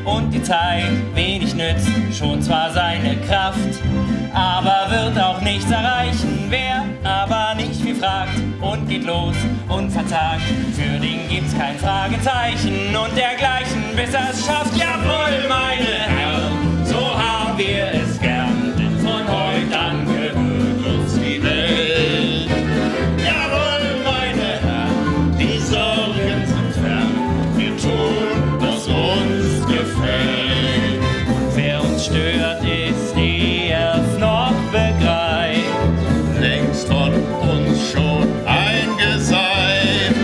und die Zeit wenig nützt schon zwar seine Kraft, aber wird auch nichts erreichen. Wer aber nicht viel fragt und geht los und verzagt, für den gibt's kein Fragezeichen und dergleichen, bis er's schafft. Jawohl, meine Herren, so haben wir es gern, denn von heute an gehört uns die Welt. Jawohl, meine Herren, die Sorgen sind fern, wir tun, was uns gefällt. Und wer uns stört, ist erst noch begreift, längst von uns schon eingeseift.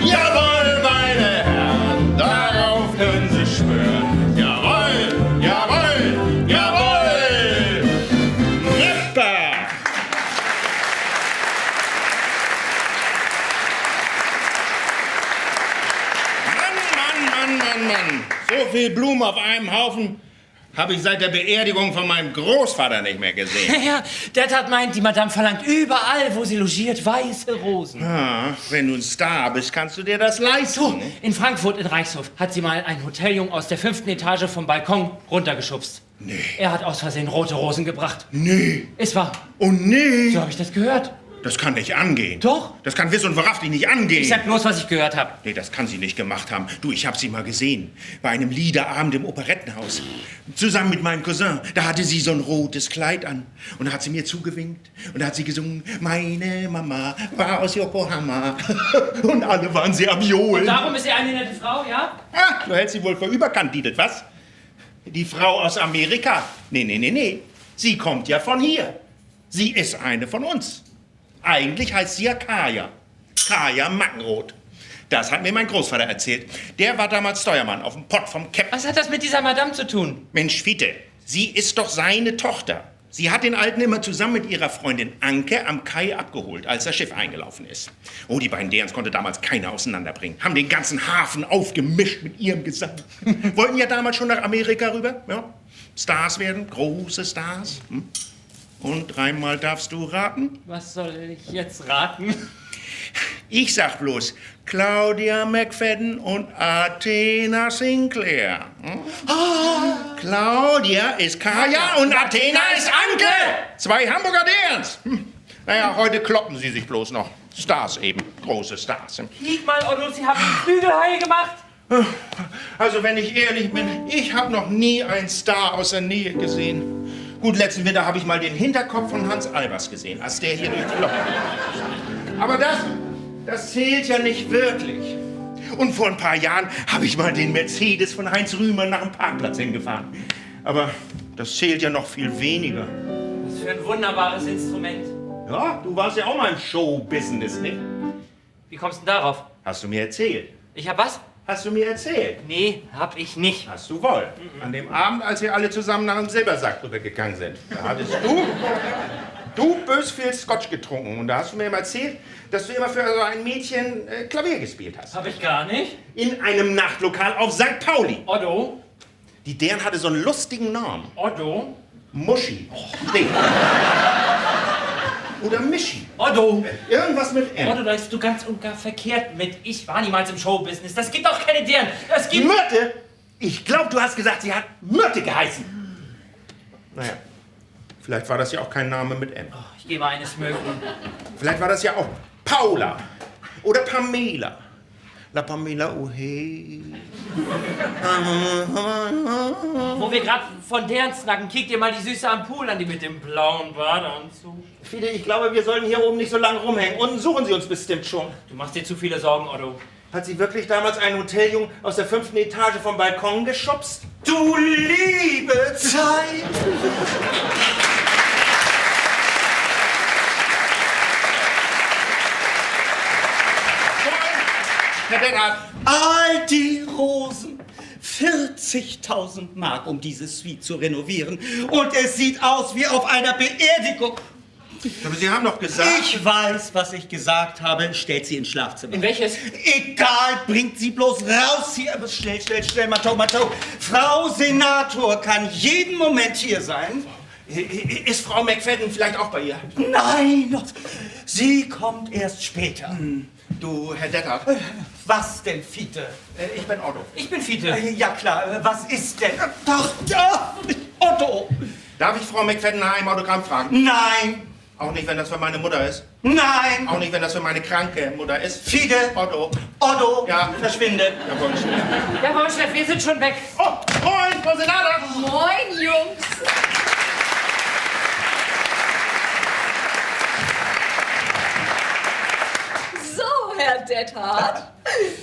Jawohl, meine Herren, darauf können Sie schwören. Jawohl, jawohl, jawohl! Ripper! Mann. So viel Blumen auf einem Haufen habe ich seit der Beerdigung von meinem Großvater nicht mehr gesehen. Ja, der Tat meint, die Madame verlangt überall, wo sie logiert, weiße Rosen. Ah, wenn du ein Star bist, kannst du dir das leisten. So, in Frankfurt in Reichshof hat sie mal einen Hoteljungen aus der 5. Etage vom Balkon runtergeschubst. Nee. Er hat aus Versehen rote Rosen gebracht. Nee. Ist wahr. Oh nee. So habe ich das gehört. Das kann nicht angehen. Doch. Das kann wiss und wahrhaftig nicht angehen. Ich sag bloß, was ich gehört habe. Nee, das kann sie nicht gemacht haben. Du, ich habe sie mal gesehen. Bei einem Liederabend im Operettenhaus. Zusammen mit meinem Cousin. Da hatte sie so ein rotes Kleid an. Und da hat sie mir zugewinkt. Und da hat sie gesungen, meine Mama war aus Yokohama. Und alle waren sie am Johlen. Darum ist sie eine nette Frau, ja? Ah, du hältst sie wohl für überkandidelt, was? Die Frau aus Amerika? Nee. Sie kommt ja von hier. Sie ist eine von uns. Eigentlich heißt sie ja Kaya. Kaya Mackenroth. Das hat mir mein Großvater erzählt. Der war damals Steuermann auf dem Pott vom Captain. Was hat das mit dieser Madame zu tun? Mensch, Fiete, sie ist doch seine Tochter. Sie hat den Alten immer zusammen mit ihrer Freundin Anke am Kai abgeholt, als das Schiff eingelaufen ist. Oh, die beiden Derens konnte damals keiner auseinanderbringen. Haben den ganzen Hafen aufgemischt mit ihrem Gesang. Wollten ja damals schon nach Amerika rüber. Ja. Stars werden, große Stars. Und dreimal darfst du raten? Was soll ich jetzt raten? Ich sag bloß Claudia McFadden und Athena Sinclair. Claudia ist Kaya und Athena ist Anke. Zwei Hamburger Derens. Naja, heute kloppen sie sich bloß noch. Stars eben, große Stars. Kiek mal, Otto, Sie haben Flügelhaie gemacht. Also, wenn ich ehrlich bin, ich habe noch nie einen Star aus der Nähe gesehen. Gut, letzten Winter habe ich mal den Hinterkopf von Hans Albers gesehen, als der hier durch die Loch. Aber das zählt ja nicht wirklich. Und vor ein paar Jahren habe ich mal den Mercedes von Heinz Rühmann nach dem Parkplatz hingefahren. Aber das zählt ja noch viel weniger. Was für ein wunderbares Instrument. Ja, du warst ja auch mal im Showbusiness, nicht? Wie kommst du denn darauf? Hast du mir erzählt? Ich hab was? Hast du mir erzählt? Nee, hab ich nicht. Hast du wohl. An dem Abend, als wir alle zusammen nach dem Silbersack rübergegangen sind. Da hattest du bös viel Scotch getrunken. Und da hast du mir immer erzählt, dass du immer für so ein Mädchen Klavier gespielt hast. Hab ich gar nicht. In einem Nachtlokal auf St. Pauli. Otto? Die deren hatte so einen lustigen Namen. Otto? Muschi. Nee. Oder Mischi. Otto! Irgendwas mit M. Otto, da bist du ganz und gar verkehrt mit. Ich war niemals im Showbusiness. Das gibt doch keine deren. Das gibt... Myrte? Ich glaube, du hast gesagt, sie hat Myrte geheißen. Naja, vielleicht war das ja auch kein Name mit M. Oh, ich gebe eines mögen. Vielleicht war das ja auch Paula oder Pamela. La Pamela, oh hey. Wo wir gerade von deren snacken, kick dir mal die Süße am Pool an, die mit dem blauen Badeanzug. Fide, ich glaube, wir sollen hier oben nicht so lange rumhängen. Unten suchen sie uns bestimmt schon. Du machst dir zu viele Sorgen, Otto. Hat sie wirklich damals einen Hoteljungen aus der 5. Etage vom Balkon geschubst? Du liebe Zeit! Herr Deckard. All die Rosen. 40.000 Mark, um diese Suite zu renovieren. Und es sieht aus wie auf einer Beerdigung. Aber Sie haben doch gesagt... Ich weiß, was ich gesagt habe. Stellt sie ins Schlafzimmer. In welches? Egal, bringt sie bloß raus hier. Aber schnell, Matto. Frau Senator kann jeden Moment hier sein. Ist Frau McFadden vielleicht auch bei ihr? Nein, sie kommt erst später. Du, Herr Deckard, Was denn, Fiete? Ich bin Otto. Ich bin Fiete. Ja klar, was ist denn? Doch, ja, Otto! Darf ich Frau McFadden nach einem Autogramm fragen? Nein! Auch nicht, wenn das für meine Mutter ist. Nein! Auch nicht, wenn das für meine kranke Mutter ist. Fiete! Otto. Otto! Ja. Verschwinde! Jawohl, Chef. Jawohl, Chef, wir sind schon weg. Oh, moin, Frau Senator. Moin, Jungs. So, Herr Dethardt,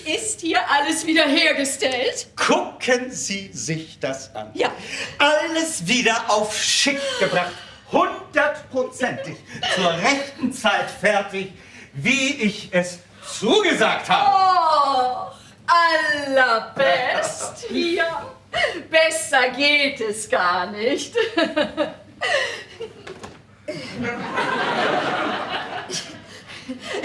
ist hier alles wieder hergestellt? Gucken Sie sich das an. Ja. Alles wieder auf Schick gebracht. 100%ig. Zur rechten Zeit fertig, wie ich es zugesagt habe. Och, allerbest hier. Besser geht es gar nicht.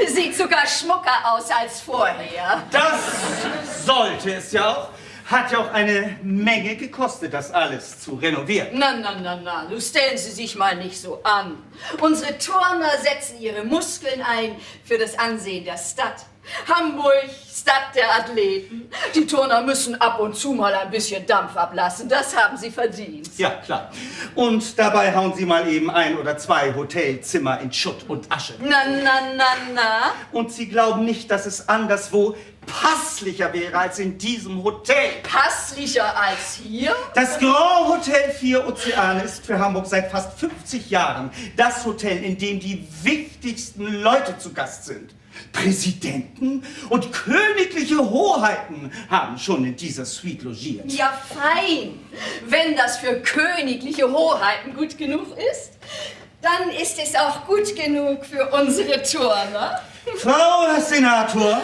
Sieht sogar schmucker aus als vorher. Das sollte es ja auch. Hat ja auch eine Menge gekostet, das alles zu renovieren. Na, nun stellen Sie sich mal nicht so an. Unsere Turner setzen ihre Muskeln ein für das Ansehen der Stadt. Hamburg, Stadt der Athleten. Die Turner müssen ab und zu mal ein bisschen Dampf ablassen. Das haben sie verdient. Ja, klar. Und dabei hauen Sie mal eben 1 oder 2 Hotelzimmer in Schutt und Asche. Na. Und Sie glauben nicht, dass es anderswo passlicher wäre als in diesem Hotel. Passlicher als hier? Das Grand Hotel 4 Ozeane ist für Hamburg seit fast 50 Jahren das Hotel, in dem die wichtigsten Leute zu Gast sind. Präsidenten und königliche Hoheiten haben schon in dieser Suite logiert. Ja, fein. Wenn das für königliche Hoheiten gut genug ist, dann ist es auch gut genug für unsere Turner. Frau Senator,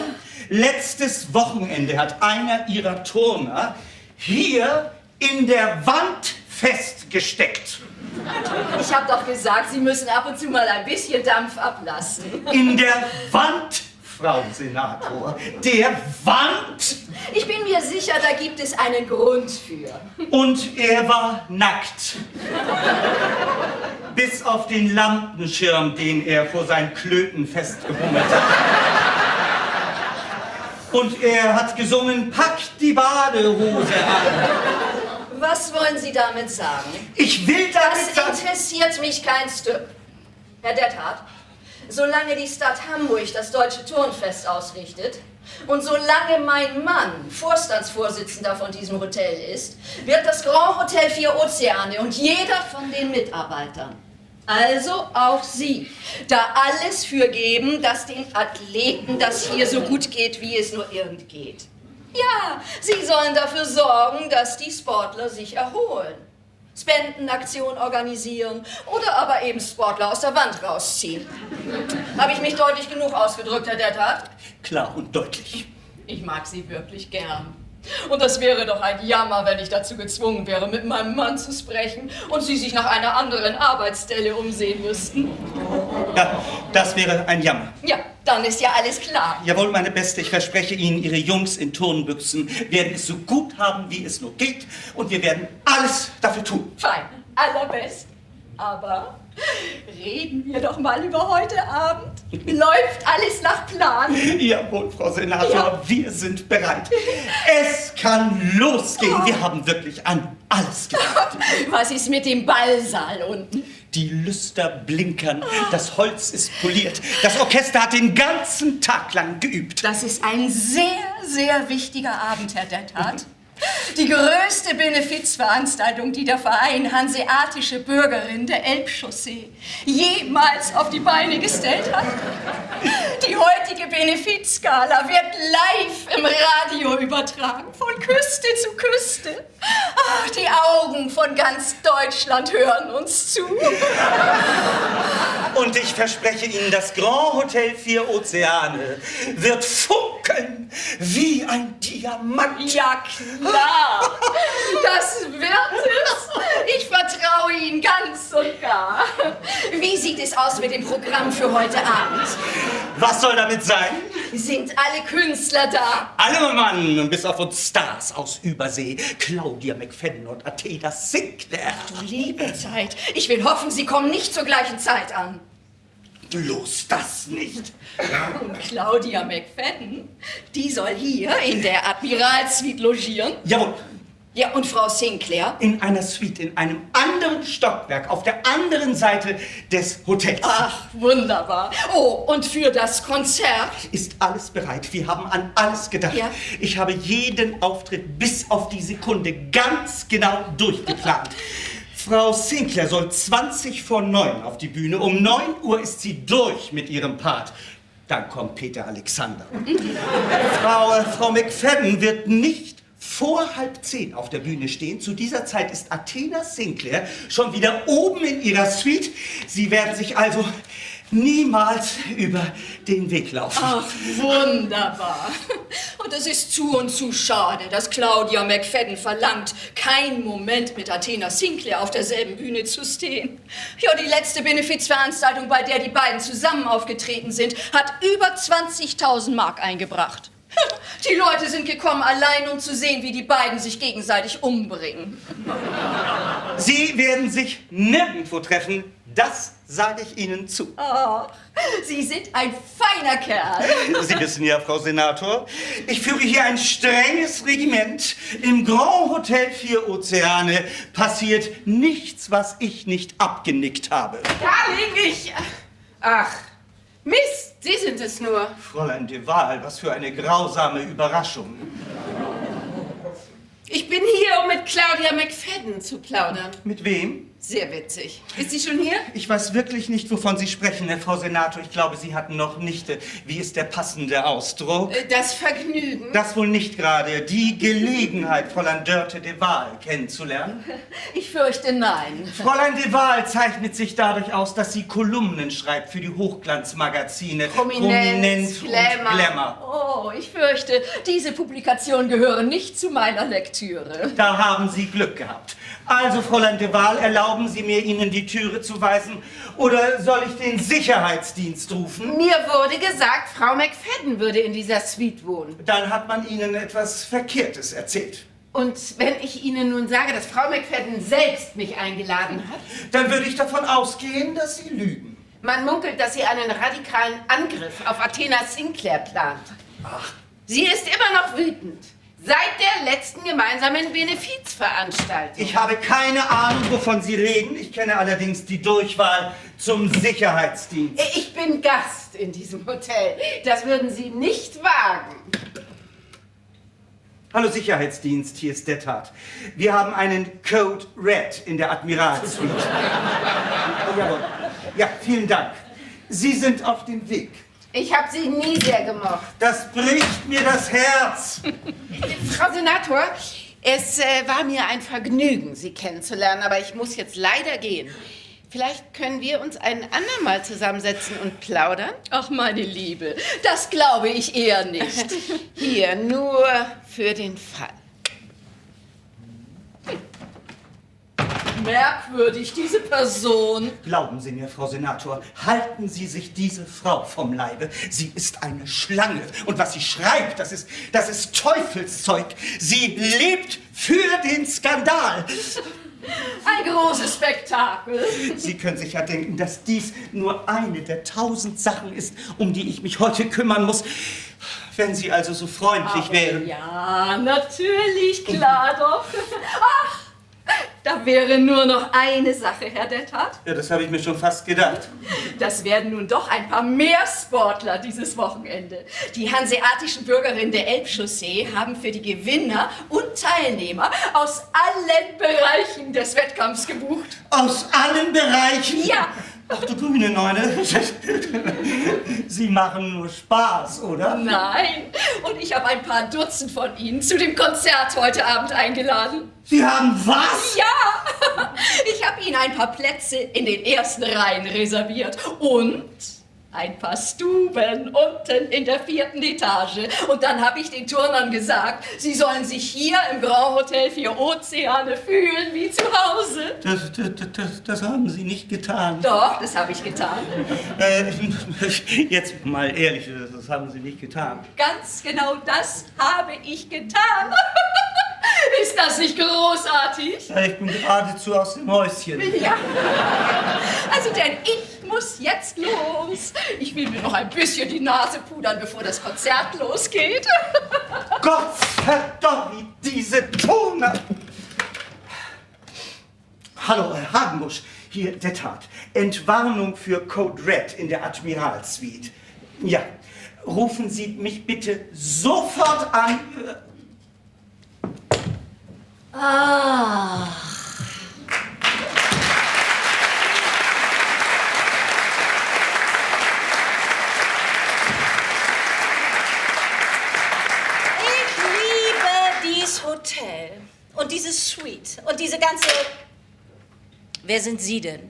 letztes Wochenende hat einer Ihrer Turner hier in der Wand festgesteckt. Ich habe doch gesagt, Sie müssen ab und zu mal ein bisschen Dampf ablassen. In der Wand, Frau Senator. Der Wand. Ich bin mir sicher, da gibt es einen Grund für. Und er war nackt. Bis auf den Lampenschirm, den er vor seinen Klöten festgebummelt hat. Und er hat gesungen, packt die Badehose an. Was wollen Sie damit sagen? Ich will damit Das sagen... interessiert mich kein Stück. Herr Dethardt, solange die Stadt Hamburg das Deutsche Turnfest ausrichtet und solange mein Mann Vorstandsvorsitzender von diesem Hotel ist, wird das Grand Hotel 4 Ozeane und jeder von den Mitarbeitern, also auch Sie, da alles für geben, dass den Athleten das hier so gut geht, wie es nur irgend geht. Ja, Sie sollen dafür sorgen, dass die Sportler sich erholen. Spendenaktion organisieren oder aber eben Sportler aus der Wand rausziehen. Habe ich mich deutlich genug ausgedrückt, Herr Dethardt? Klar und deutlich. Ich mag Sie wirklich gern. Und das wäre doch ein Jammer, wenn ich dazu gezwungen wäre, mit meinem Mann zu sprechen und Sie sich nach einer anderen Arbeitsstelle umsehen müssten. Ja, das wäre ein Jammer. Ja, dann ist ja alles klar. Jawohl, meine Beste, ich verspreche Ihnen, Ihre Jungs in Turnbüchsen werden es so gut haben, wie es nur geht. Und wir werden alles dafür tun. Fein, allerbest. Aber reden wir doch mal über heute Abend. Läuft alles nach Plan? Jawohl, Frau Senator, Ja. wir sind bereit. Es kann losgehen. Wir haben wirklich an alles gedacht. Was ist mit dem Ballsaal unten? Die Lüster blinkern, das Holz ist poliert. Das Orchester hat den ganzen Tag lang geübt. Das ist ein sehr, sehr wichtiger Abend, Herr Dethardt. Die größte Benefizveranstaltung, die der Verein Hanseatische Bürgerin der Elbchaussee jemals auf die Beine gestellt hat. Die heutige Benefizgala wird live im Radio übertragen, von Küste zu Küste. Ach, die Augen von ganz Deutschland hören uns zu. Und ich verspreche Ihnen, das Grand Hotel 4 Ozeane wird funkeln wie ein Diamant. Ja, klar. Das wird es. Ich vertraue Ihnen ganz und gar. Wie sieht es aus mit dem Programm für heute Abend? Was soll damit sein? Sind alle Künstler da? Alle Mann, bis auf uns Stars aus Übersee. Claudia McFadden und Athena Sinclair. Liebe Zeit. Ich will hoffen, Sie kommen nicht zur gleichen Zeit an. Bloß das nicht. Und Claudia McFadden, die soll hier in der Admiralsuite logieren. Jawohl. Ja, und Frau Sinclair? In einer Suite, in einem anderen Stockwerk, auf der anderen Seite des Hotels. Ach, wunderbar. Oh, und für das Konzert? Ist alles bereit. Wir haben an alles gedacht. Ja. Ich habe jeden Auftritt bis auf die Sekunde ganz genau durchgeplant. Frau Sinclair soll 8:20 auf die Bühne. Um 9 Uhr ist sie durch mit ihrem Part. Dann kommt Peter Alexander. Frau McFadden wird nicht vor 9:30 auf der Bühne stehen. Zu dieser Zeit ist Athena Sinclair schon wieder oben in ihrer Suite. Sie werden sich also niemals über den Weg laufen. Ach, wunderbar. Und es ist zu und zu schade, dass Claudia McFadden verlangt, keinen Moment mit Athena Sinclair auf derselben Bühne zu stehen. Ja, die letzte Benefizveranstaltung, bei der die beiden zusammen aufgetreten sind, hat über 20.000 Mark eingebracht. Die Leute sind gekommen, allein um zu sehen, wie die beiden sich gegenseitig umbringen. Sie werden sich nirgendwo treffen, das sage ich Ihnen zu. Ach, Sie sind ein feiner Kerl. Sie wissen ja, Frau Senator, ich führe hier ein strenges Regiment. Im Grand Hotel 4 Ozeane passiert nichts, was ich nicht abgenickt habe. Darling, Ach, Mist, Sie sind es nur. Fräulein de Waal, was für eine grausame Überraschung. Ich bin hier, um mit Claudia McFadden zu plaudern. Mit wem? Sehr witzig. Ist sie schon hier? Ich weiß wirklich nicht, wovon Sie sprechen, Frau Senator. Ich glaube, Sie hatten noch Nichte. Wie ist der passende Ausdruck? Das Vergnügen. Das wohl nicht gerade. Die Gelegenheit, Fräulein Dörte de Waal kennenzulernen. Ich fürchte, nein. Fräulein de Waal zeichnet sich dadurch aus, dass sie Kolumnen schreibt für die Hochglanzmagazine. Prominenz, Glamour. Und Glamour. Oh, ich fürchte, diese Publikationen gehören nicht zu meiner Lektüre. Da haben Sie Glück gehabt. Also, Fräulein de Waal, erlauben Sie mir, Ihnen die Türe zu weisen? Oder soll ich den Sicherheitsdienst rufen? Mir wurde gesagt, Frau McFadden würde in dieser Suite wohnen. Dann hat man Ihnen etwas Verkehrtes erzählt. Und wenn ich Ihnen nun sage, dass Frau McFadden selbst mich eingeladen hat? Dann würde ich davon ausgehen, dass Sie lügen. Man munkelt, dass sie einen radikalen Angriff auf Athena Sinclair plant. Ach. Sie ist immer noch wütend. Seit der letzten gemeinsamen Benefizveranstaltung. Ich habe keine Ahnung, wovon Sie reden. Ich kenne allerdings die Durchwahl zum Sicherheitsdienst. Ich bin Gast in diesem Hotel. Das würden Sie nicht wagen. Hallo Sicherheitsdienst, hier ist der Tat. Wir haben einen Code Red in der Admiralsuite. Oh, jawohl. Ja, vielen Dank. Sie sind auf dem Weg. Ich habe Sie nie sehr gemocht. Das bricht mir das Herz. Frau Senator, es war mir ein Vergnügen, Sie kennenzulernen, aber ich muss jetzt leider gehen. Vielleicht können wir uns ein andermal zusammensetzen und plaudern? Ach, meine Liebe, das glaube ich eher nicht. Hier, nur für den Fall. Merkwürdig, diese Person. Glauben Sie mir, Frau Senator, halten Sie sich diese Frau vom Leibe. Sie ist eine Schlange. Und was sie schreibt, das ist Teufelszeug. Sie lebt für den Skandal. Ein großes Spektakel. Sie können sich ja denken, dass dies nur eine der 1000 Sachen ist, um die ich mich heute kümmern muss. Wenn Sie also so freundlich Aber wären. ja, natürlich, klar doch. Ach, da wäre nur noch eine Sache, Herr der Tat. Ja, das habe ich mir schon fast gedacht. Das werden nun doch ein paar mehr Sportler dieses Wochenende. Die hanseatischen Bürgerinnen der Elbchaussee haben für die Gewinner und Teilnehmer aus allen Bereichen des Wettkampfs gebucht. Aus allen Bereichen? Ja. Ach du grüne Neune. Sie machen nur Spaß, oder? Nein, und ich habe ein paar Dutzend von Ihnen zu dem Konzert heute Abend eingeladen. Sie haben was? Ja, ich habe Ihnen ein paar Plätze in den ersten Reihen reserviert und ein paar Stuben unten in der 4. Etage. Und dann habe ich den Turnern gesagt, sie sollen sich hier im Grand Hotel 4 Ozeane fühlen wie zu Hause. Das haben Sie nicht getan. Doch, das habe ich getan. Jetzt mal ehrlich, das haben Sie nicht getan. Ganz genau das habe ich getan. Ist das nicht großartig? Ja, ich bin geradezu aus dem Häuschen. Ja. Also denn ich muss jetzt los. Ich will mir noch ein bisschen die Nase pudern, bevor das Konzert losgeht. Gott verdammt, diese Tone! Hallo, Hagenbusch, hier der Tat. Entwarnung für Code Red in der Admiralsuite. Ja, rufen Sie mich bitte sofort an. Ah. Hotel und diese Suite und diese ganze... Wer sind Sie denn?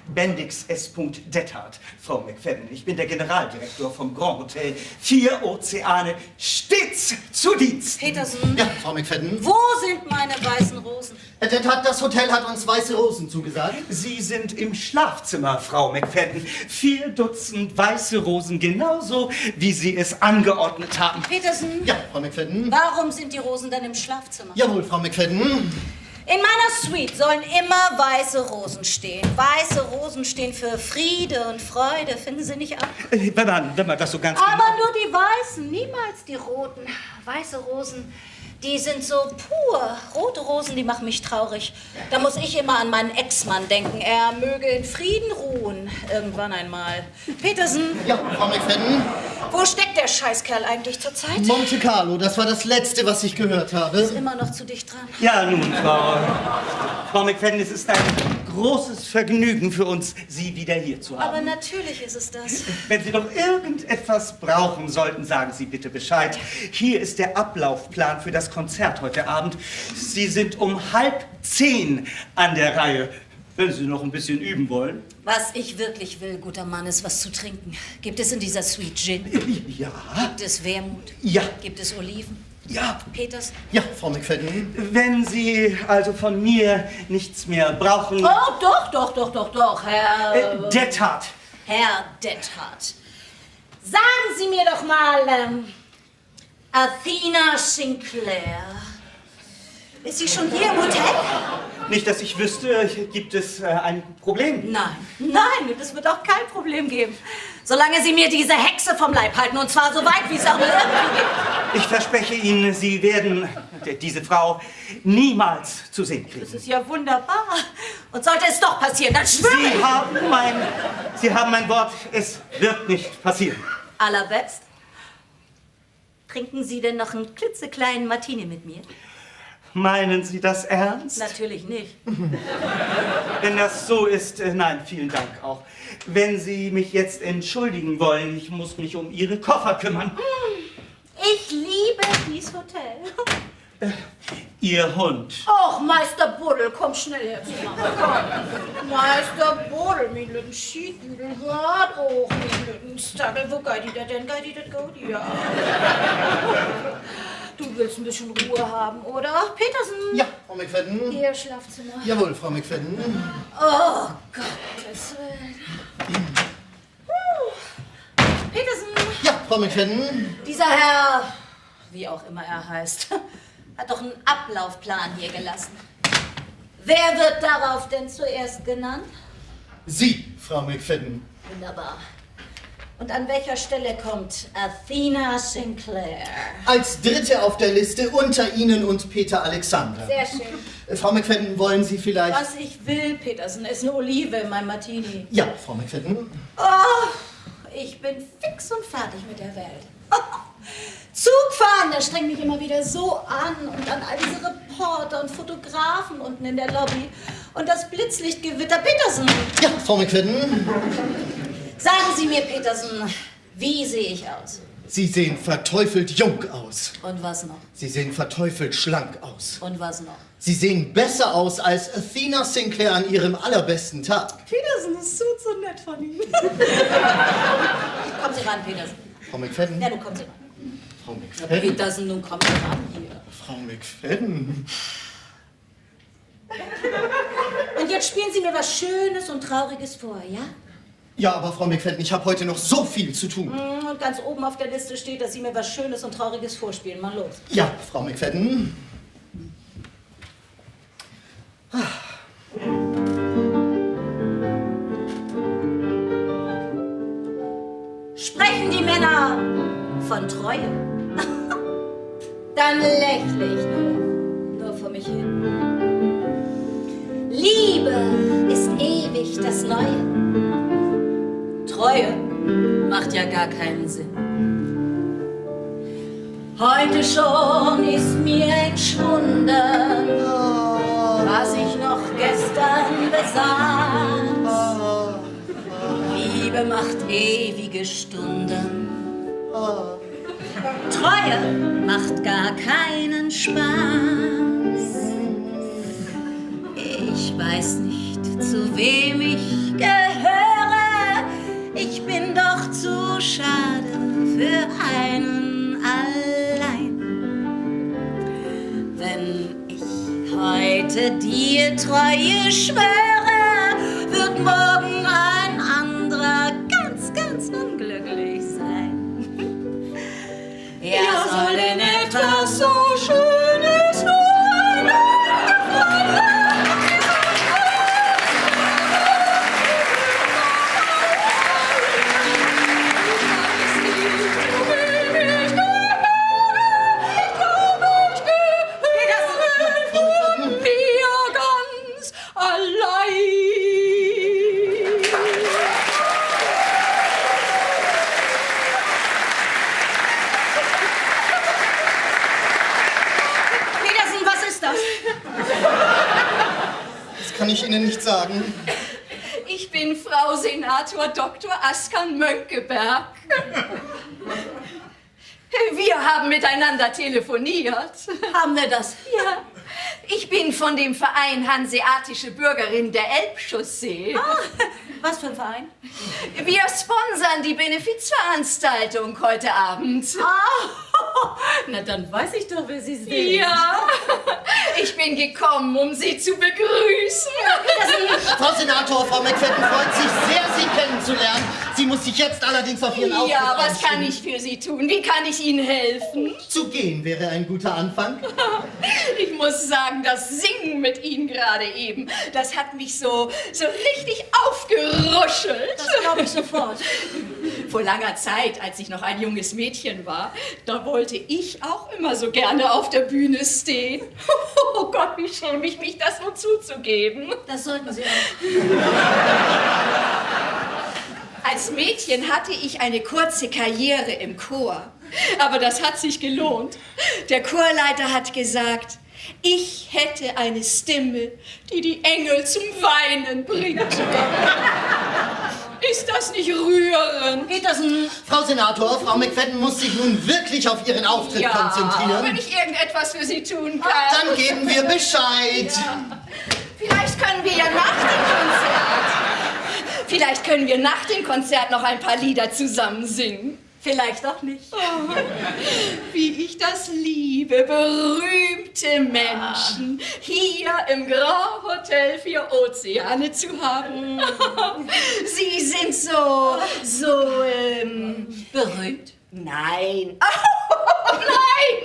Bendix S. Dethardt, Frau McFadden. Ich bin der Generaldirektor vom Grand Hotel. 4 Ozeane, stets zu Dienst. Petersen, Ja, Frau McFadden. wo sind meine weißen Rosen? Herr Dethardt, das Hotel hat uns weiße Rosen zugesagt. Sie sind im Schlafzimmer, Frau McFadden. 4 Dutzend weiße Rosen, genauso wie Sie es angeordnet haben. Petersen, Ja, Frau McFadden. warum sind die Rosen dann im Schlafzimmer? Jawohl, Frau McFadden. In meiner Suite sollen immer weiße Rosen stehen. Weiße Rosen stehen für Friede und Freude, finden Sie nicht auch? Wenn man das so ganz Aber nur die weißen, niemals die roten. Weiße Rosen, die sind so pur. Rote Rosen, die machen mich traurig. Da muss ich immer an meinen Ex-Mann denken. Er möge in Frieden ruhen, irgendwann einmal. Petersen, Ja, Frau McFadden. wo steckt der Scheißkerl eigentlich zurzeit? Monte Carlo, das war das Letzte, was ich gehört habe. Ist immer noch zu dicht dran. Ja, nun, Frau McFadden, es ist ein großes Vergnügen für uns, Sie wieder hier zu haben. Aber natürlich ist es das. Wenn Sie noch irgendetwas brauchen sollten, sagen Sie bitte Bescheid. Hier ist der Ablaufplan für das Konzert heute Abend. Sie sind um 9:30 an der Reihe, wenn Sie noch ein bisschen üben wollen. Was ich wirklich will, guter Mann, ist was zu trinken. Gibt es in dieser Suite Gin? Ja, Gibt es Wermut? ja, Gibt es Oliven? ja. Peters? Ja, Frau McFadden. Wenn Sie also von mir nichts mehr brauchen... Oh, doch, Herr... Dethardt. Herr Dethardt. Sagen Sie mir doch mal, Athena Sinclair. Ist sie schon hier im Hotel? Nicht, dass ich wüsste, gibt es ein Problem? Nein, das wird auch kein Problem geben. Solange Sie mir diese Hexe vom Leib halten, und zwar so weit, wie es auch nur irgendwie geht. Ich verspreche Ihnen, Sie werden diese Frau niemals zu sehen kriegen. Das ist ja wunderbar. Und sollte es doch passieren, dann schwöre ich. Sie haben mein Wort, es wird nicht passieren. Allerbest. Trinken Sie denn noch einen klitzekleinen Martini mit mir? Meinen Sie das ernst? Natürlich nicht. Wenn das so ist, nein, vielen Dank auch. Wenn Sie mich jetzt entschuldigen wollen, ich muss mich um Ihre Koffer kümmern. Ich liebe dieses Hotel. Ihr Hund. Och, Meister Buddel, komm schnell her zu Mama. Komm. Meister Buddel, mein lütten Schiedbüdel, hört hoch, mein lütten Stagel. Wo geht die denn? Geht die das gut? Ja. Du willst ein bisschen Ruhe haben, oder? Petersen? Ja, Frau McFadden. Hier, Schlafzimmer. Jawohl, Frau McFadden. Oh, Gottes Willen. Petersen, Ja, Frau McFadden. dieser Herr, wie auch immer er heißt, hat doch einen Ablaufplan hier gelassen. Wer wird darauf denn zuerst genannt? Sie, Frau McFadden. Wunderbar. Und an welcher Stelle kommt Athena Sinclair? Als Dritte auf der Liste unter Ihnen und Peter Alexander. Sehr schön. Frau McFadden, wollen Sie vielleicht... Was ich will, Petersen, ist eine Olive in meinem Martini. Ja, Frau McFadden. Oh, ich bin fix und fertig mit der Welt. Zugfahren, das strengt mich immer wieder so an. Und dann all diese Reporter und Fotografen unten in der Lobby. Und das Blitzlichtgewitter. Petersen, Ja, Frau McFadden. sagen Sie mir, Petersen, wie sehe ich aus? Sie sehen verteufelt jung aus. Und was noch? Sie sehen verteufelt schlank aus. Und was noch? Sie sehen besser aus als Athena Sinclair an ihrem allerbesten Tag. Petersen, das tut so nett von Ihnen. Kommen Sie ran, Petersen. Frau McFadden. Ja, nun kommen Sie ran. Frau McFadden. Petersen, nun kommen Sie ran hier. Frau McFadden. Und jetzt spielen Sie mir was Schönes und Trauriges vor, ja? Ja, aber Frau McFadden, ich habe heute noch so viel zu tun. Und ganz oben auf der Liste steht, dass Sie mir was Schönes und Trauriges vorspielen. Mal los. Ja, Frau McFadden. tatsächlich nur vor mich hin. Liebe ist ewig das Neue. Treue macht ja gar keinen Sinn. Heute schon ist mir entschwunden, was ich noch gestern besaß. Liebe macht ewige Stunden. Treue macht gar keinen Spaß. Ich weiß nicht, zu wem ich gehöre. Ich bin doch zu schade für einen allein. Wenn ich heute dir Treue schwöre, wird morgen ein anderer ganz, ganz unglücklich sein. Er soll denn etwas so Schönes nur Kann ich Ihnen nicht sagen. Ich bin Frau Senator Dr. Askan Mönckeberg. Wir haben miteinander telefoniert. Haben wir das? Ja. Ich bin von dem Verein Hanseatische Bürgerin der Elbchaussee. Ah, was für ein Verein? Wir sponsern die Benefizveranstaltung heute Abend. Ah, na dann weiß ich doch, wer Sie sind. Ja, ich bin gekommen, um Sie zu begrüßen. Frau Senator, Frau McFadden freut sich sehr, Sie kennenzulernen. Sie muss sich jetzt allerdings auf Ihren Auftritt Ja, was einstimmen. kann ich für Sie tun? Wie kann ich Ihnen helfen? Zu gehen wäre ein guter Anfang. Ich muss sagen, das Singen mit Ihnen gerade eben, das hat mich so richtig aufgeruschelt. Das glaube ich sofort. Vor langer Zeit, als ich noch ein junges Mädchen war, da wollte ich auch immer so gerne auf der Bühne stehen. Oh Gott, wie schäme ich mich, das nur zuzugeben. Das sollten Sie auch. Als Mädchen hatte ich eine kurze Karriere im Chor. Aber das hat sich gelohnt. Der Chorleiter hat gesagt, ich hätte eine Stimme, die die Engel zum Weinen bringt. Ist das nicht rührend? Geht das ein... Frau Senator, Frau McFadden muss sich nun wirklich auf ihren Auftritt konzentrieren. Wenn ich irgendetwas für Sie tun kann. Dann geben wir Bescheid. Ja. Vielleicht können wir ja nach dem Konzert noch ein paar Lieder zusammen singen. Vielleicht auch nicht. Oh, wie ich das liebe, berühmte Menschen hier im Grand Hotel 4 Ozeane zu haben. Sie sind so berühmt. Nein.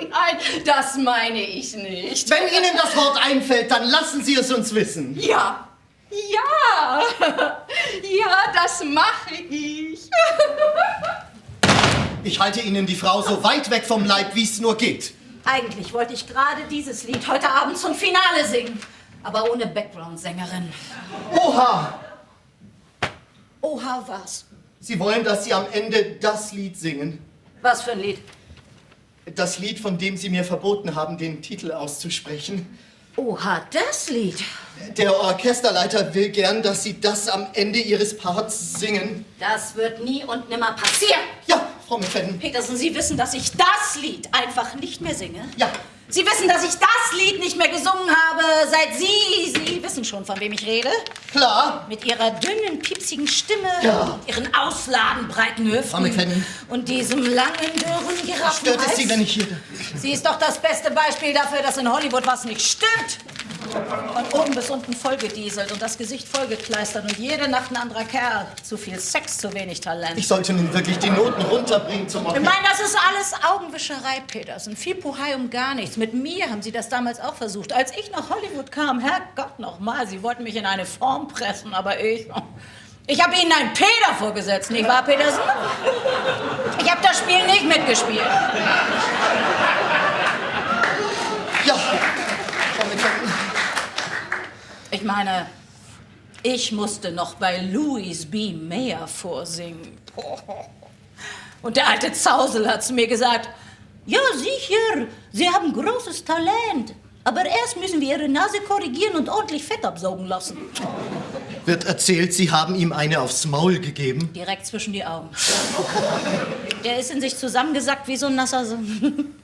Nein, das meine ich nicht. Wenn Ihnen das Wort einfällt, dann lassen Sie es uns wissen. Ja, das mache ich. Ich halte Ihnen die Frau so weit weg vom Leib, wie es nur geht. Eigentlich wollte ich gerade dieses Lied heute Abend zum Finale singen, aber ohne Background-Sängerin. Oha! Oha, was? Sie wollen, dass Sie am Ende das Lied singen. Was für ein Lied? Das Lied, von dem Sie mir verboten haben, den Titel auszusprechen. Oha, das Lied. Der Orchesterleiter will gern, dass Sie das am Ende Ihres Parts singen. Das wird nie und nimmer passieren. Ja, Frau McFadden. Petersen, Sie wissen, dass ich das Lied einfach nicht mehr singe? Ja. Sie wissen, dass ich das Lied nicht mehr gesungen habe, seit Sie wissen schon, von wem ich rede? Klar. Mit Ihrer dünnen, piepsigen Stimme, Ja. Ihren ausladend breiten Hüften Frau McFadden. und diesem langen, dürren Giraffenhals. Stört es Sie, wenn ich hier... Sie ist doch das beste Beispiel dafür, dass in Hollywood was nicht stimmt. Von oben bis unten vollgedieselt und das Gesicht vollgekleistert und jede Nacht ein anderer Kerl. Zu viel Sex, zu wenig Talent. Ich sollte nun wirklich die Noten runterbringen zum Ich Orchester. meine, das ist alles Augenwischerei, Petersen. Viel Puhai um gar nichts. Mit mir haben Sie das damals auch versucht. Als ich nach Hollywood kam, Herrgott nochmal, Sie wollten mich in eine Form pressen, aber ich habe Ihnen einen Peter vorgesetzt, nicht wahr, Petersen? Ich habe das Spiel nicht mitgespielt. Ich meine, ich musste noch bei Louis B. Mayer vorsingen. Und der alte Zausel hat zu mir gesagt, ja, sicher, Sie haben großes Talent. Aber erst müssen wir Ihre Nase korrigieren und ordentlich Fett absaugen lassen. Wird erzählt, Sie haben ihm eine aufs Maul gegeben. Direkt zwischen die Augen. Der ist in sich zusammengesackt wie so ein nasser Sohn.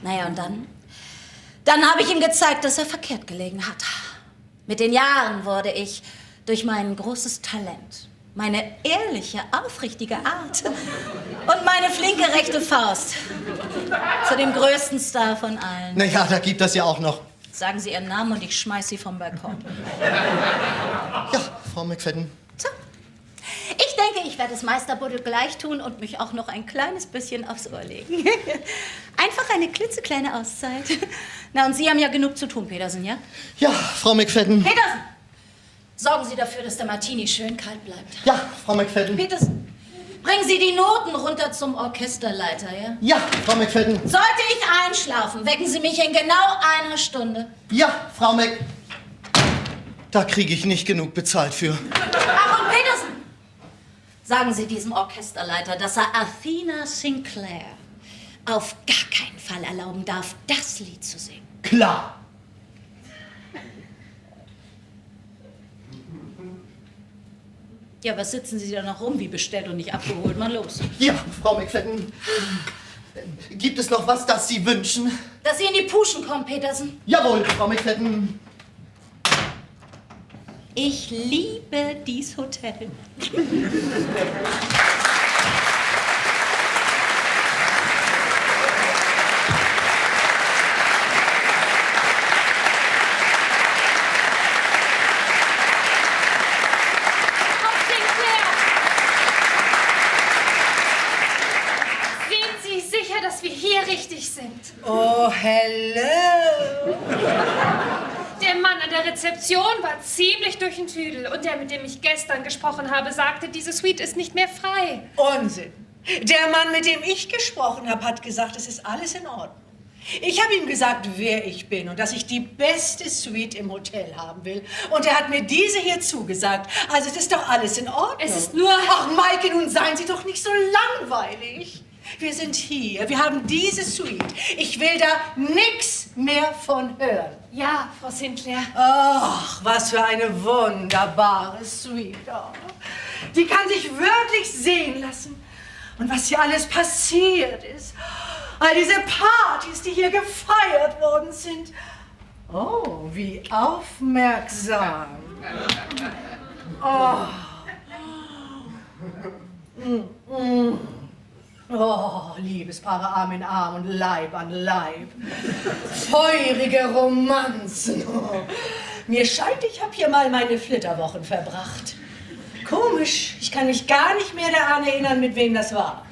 Naja, und dann? Dann habe ich ihm gezeigt, dass er verkehrt gelegen hat. Mit den Jahren wurde ich durch mein großes Talent, meine ehrliche, aufrichtige Art und meine flinke rechte Faust zu dem größten Star von allen. Naja, da gibt das ja auch noch. Sagen Sie Ihren Namen und ich schmeiß Sie vom Balkon. Ja, Frau McFadden. So. Ich denke, ich werde es Meister Buddel gleich tun und mich auch noch ein kleines bisschen aufs Ohr legen. Einfach eine klitzekleine Auszeit. Na, und Sie haben ja genug zu tun, Petersen, ja? Ja, Frau McFadden. Petersen! Sorgen Sie dafür, dass der Martini schön kalt bleibt. Ja, Frau McFadden. Petersen, bringen Sie die Noten runter zum Orchesterleiter, ja? Ja, Frau McFadden. Sollte ich einschlafen, wecken Sie mich in genau einer Stunde. Ja, Frau Mc... Da kriege ich nicht genug bezahlt für. Ach, und Petersen! Sagen Sie diesem Orchesterleiter, dass er Athena Sinclair auf gar keinen Fall erlauben darf, das Lied zu singen. Klar. Ja, was sitzen Sie da noch rum, wie bestellt und nicht abgeholt? Mal los. Ja, Frau McFadden. Gibt es noch was, das Sie wünschen? Dass Sie in die Puschen kommen, Petersen. Jawohl, Frau McFadden. Ich liebe dies Hotel. Dass wir hier richtig sind. Oh, hello. Der Mann an der Rezeption war ziemlich durch den Tüdel und der, mit dem ich gestern gesprochen habe, sagte, diese Suite ist nicht mehr frei. Unsinn. Der Mann, mit dem ich gesprochen habe, hat gesagt, es ist alles in Ordnung. Ich habe ihm gesagt, wer ich bin und dass ich die beste Suite im Hotel haben will. Und er hat mir diese hier zugesagt. Also es ist doch alles in Ordnung. Es ist nur... Ach, Maike, nun seien Sie doch nicht so langweilig. Wir sind hier, wir haben diese Suite. Ich will da nichts mehr von hören. Ja, Frau Sinclair. Ach, was für eine wunderbare Suite. Oh. Die kann sich wirklich sehen lassen. Und was hier alles passiert ist. All diese Partys, die hier gefeiert worden sind. Oh, wie aufmerksam. Oh. Oh, Liebespaare Arm in Arm und Leib an Leib. Feurige Romanzen. Oh. Mir scheint, ich habe hier mal meine Flitterwochen verbracht. Komisch, ich kann mich gar nicht mehr daran erinnern, mit wem das war.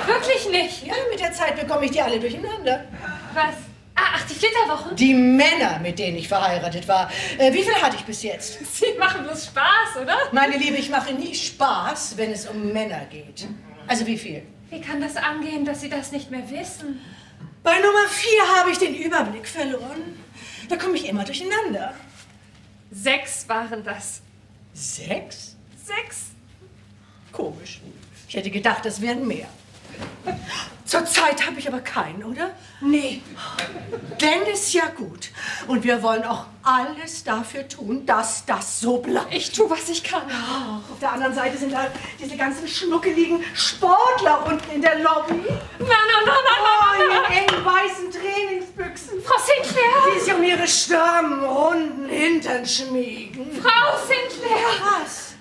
Wirklich nicht? Ja, mit der Zeit bekomme ich die alle durcheinander. Was? Ach, die Flitterwochen? Die Männer, mit denen ich verheiratet war. Wie viel hatte ich bis jetzt? Sie machen bloß Spaß, oder? Meine Liebe, ich mache nie Spaß, wenn es um Männer geht. Also wie viel? Wie kann das angehen, dass Sie das nicht mehr wissen? Bei Nummer 4 habe ich den Überblick verloren. Da komme ich immer durcheinander. 6 waren das. 6? 6? Komisch. Ich hätte gedacht, das wären mehr. Zurzeit habe ich aber keinen, oder? Nee. Denn ist ja gut. Und wir wollen auch alles dafür tun, dass das so bleibt. Ich tue, was ich kann. Oh, auf der anderen Seite sind da diese ganzen schnuckeligen Sportler unten in der Lobby. Oh, in engen weißen Trainingsbüchsen. Frau Sinclair! Die sich um ihre strammen, runden Hintern schmiegen. Frau Sinclair! Was?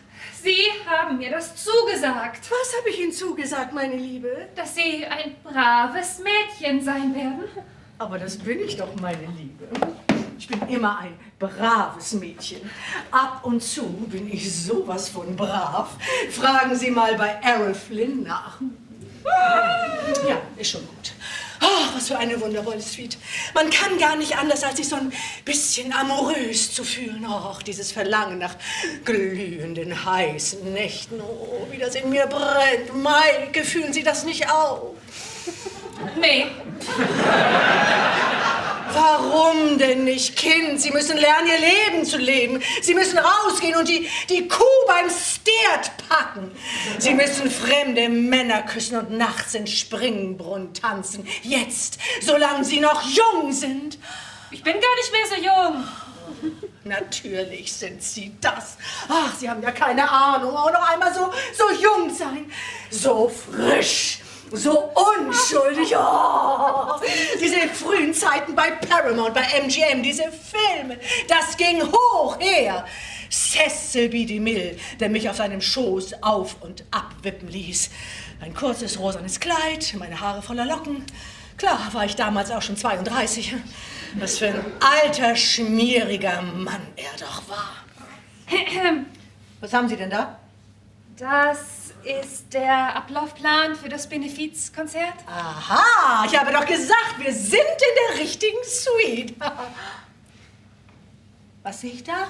Sie haben mir das zugesagt. Was habe ich Ihnen zugesagt, meine Liebe? Dass Sie ein braves Mädchen sein werden. Aber das bin ich doch, meine Liebe. Ich bin immer ein braves Mädchen. Ab und zu bin ich sowas von brav. Fragen Sie mal bei Errol Flynn nach. Ja, ist schon gut. Oh, was für eine wundervolle Suite. Man kann gar nicht anders, als sich so ein bisschen amorös zu fühlen. Och, dieses Verlangen nach glühenden, heißen Nächten. Oh, wie das in mir brennt. Maike, fühlen Sie das nicht auch? Nee. Warum denn nicht, Kind? Sie müssen lernen, ihr Leben zu leben. Sie müssen rausgehen und die Kuh beim Stert packen. Sie müssen fremde Männer küssen und nachts in Springbrunnen tanzen. Jetzt, solange sie noch jung sind. Ich bin gar nicht mehr so jung. Natürlich sind Sie das. Ach, Sie haben ja keine Ahnung. Auch noch einmal so jung sein. So frisch. So unschuldig. Oh, diese frühen Zeiten bei Paramount, bei MGM, diese Filme, das ging hoch her. Cecil B. DeMille, der mich auf seinem Schoß auf- und abwippen ließ. Ein kurzes rosanes Kleid, meine Haare voller Locken. Klar war ich damals auch schon 32. Was für ein alter, schmieriger Mann er doch war. Was haben Sie denn da? Das ist der Ablaufplan für das Benefizkonzert. Aha, ich habe doch gesagt, wir sind in der richtigen Suite. Was sehe ich da?